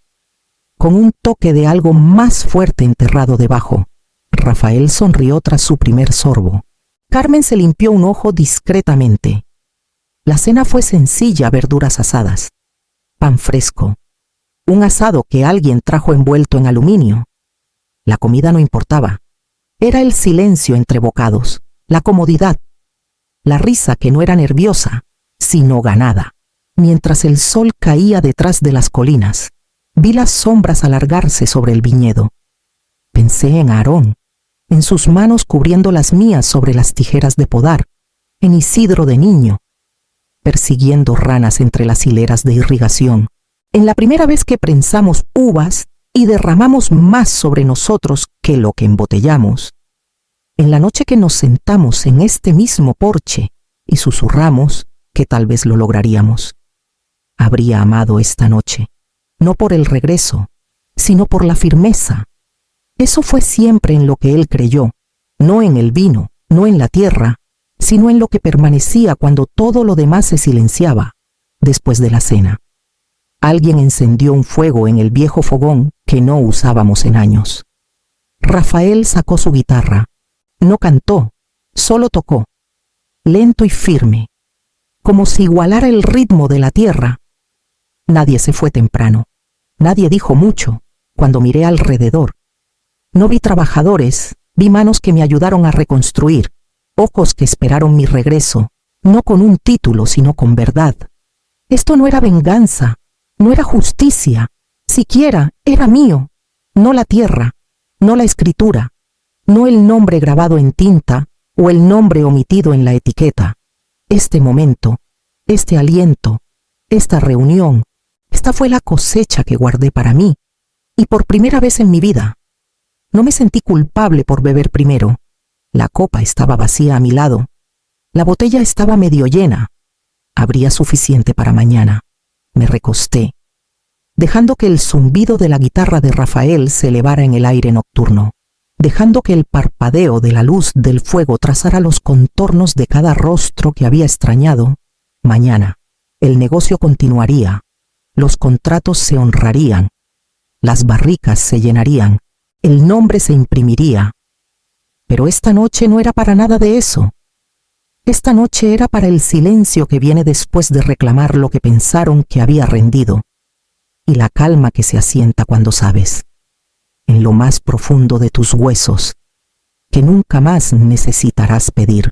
con un toque de algo más fuerte enterrado debajo. Rafael sonrió tras su primer sorbo. Carmen se limpió un ojo discretamente. La cena fue sencilla: verduras asadas, pan fresco, un asado que alguien trajo envuelto en aluminio. La comida no importaba. Era el silencio entre bocados, la comodidad, la risa que no era nerviosa, sino ganada. Mientras el sol caía detrás de las colinas, vi las sombras alargarse sobre el viñedo. Pensé en Aarón, en sus manos cubriendo las mías sobre las tijeras de podar, en Isidro de niño, persiguiendo ranas entre las hileras de irrigación, en la primera vez que prensamos uvas y derramamos más sobre nosotros que lo que embotellamos, en la noche que nos sentamos en este mismo porche y susurramos que tal vez lo lograríamos. Habría amado esta noche, no por el regreso, sino por la firmeza. Eso fue siempre en lo que él creyó, no en el vino, no en la tierra, sino en lo que permanecía cuando todo lo demás se silenciaba, después de la cena. Alguien encendió un fuego en el viejo fogón que no usábamos en años. Rafael sacó su guitarra. No cantó, solo tocó, lento y firme, como si igualara el ritmo de la tierra. Nadie se fue temprano, nadie dijo mucho. Cuando miré alrededor, no vi trabajadores, vi manos que me ayudaron a reconstruir, ojos que esperaron mi regreso, no con un título, sino con verdad. Esto no era venganza, no era justicia, siquiera era mío, no la tierra, no la escritura, no el nombre grabado en tinta o el nombre omitido en la etiqueta. Este momento, este aliento, esta reunión, esta fue la cosecha que guardé para mí, y por primera vez en mi vida. No me sentí culpable por beber primero. La copa estaba vacía a mi lado. La botella estaba medio llena. Habría suficiente para mañana. Me recosté, dejando que el zumbido de la guitarra de Rafael se elevara en el aire nocturno, dejando que el parpadeo de la luz del fuego trazara los contornos de cada rostro que había extrañado. Mañana, el negocio continuaría, los contratos se honrarían, las barricas se llenarían, el nombre se imprimiría. Pero esta noche no era para nada de eso. Esta noche era para el silencio que viene después de reclamar lo que pensaron que había rendido, y la calma que se asienta cuando sabes, en lo más profundo de tus huesos, que nunca más necesitarás pedir.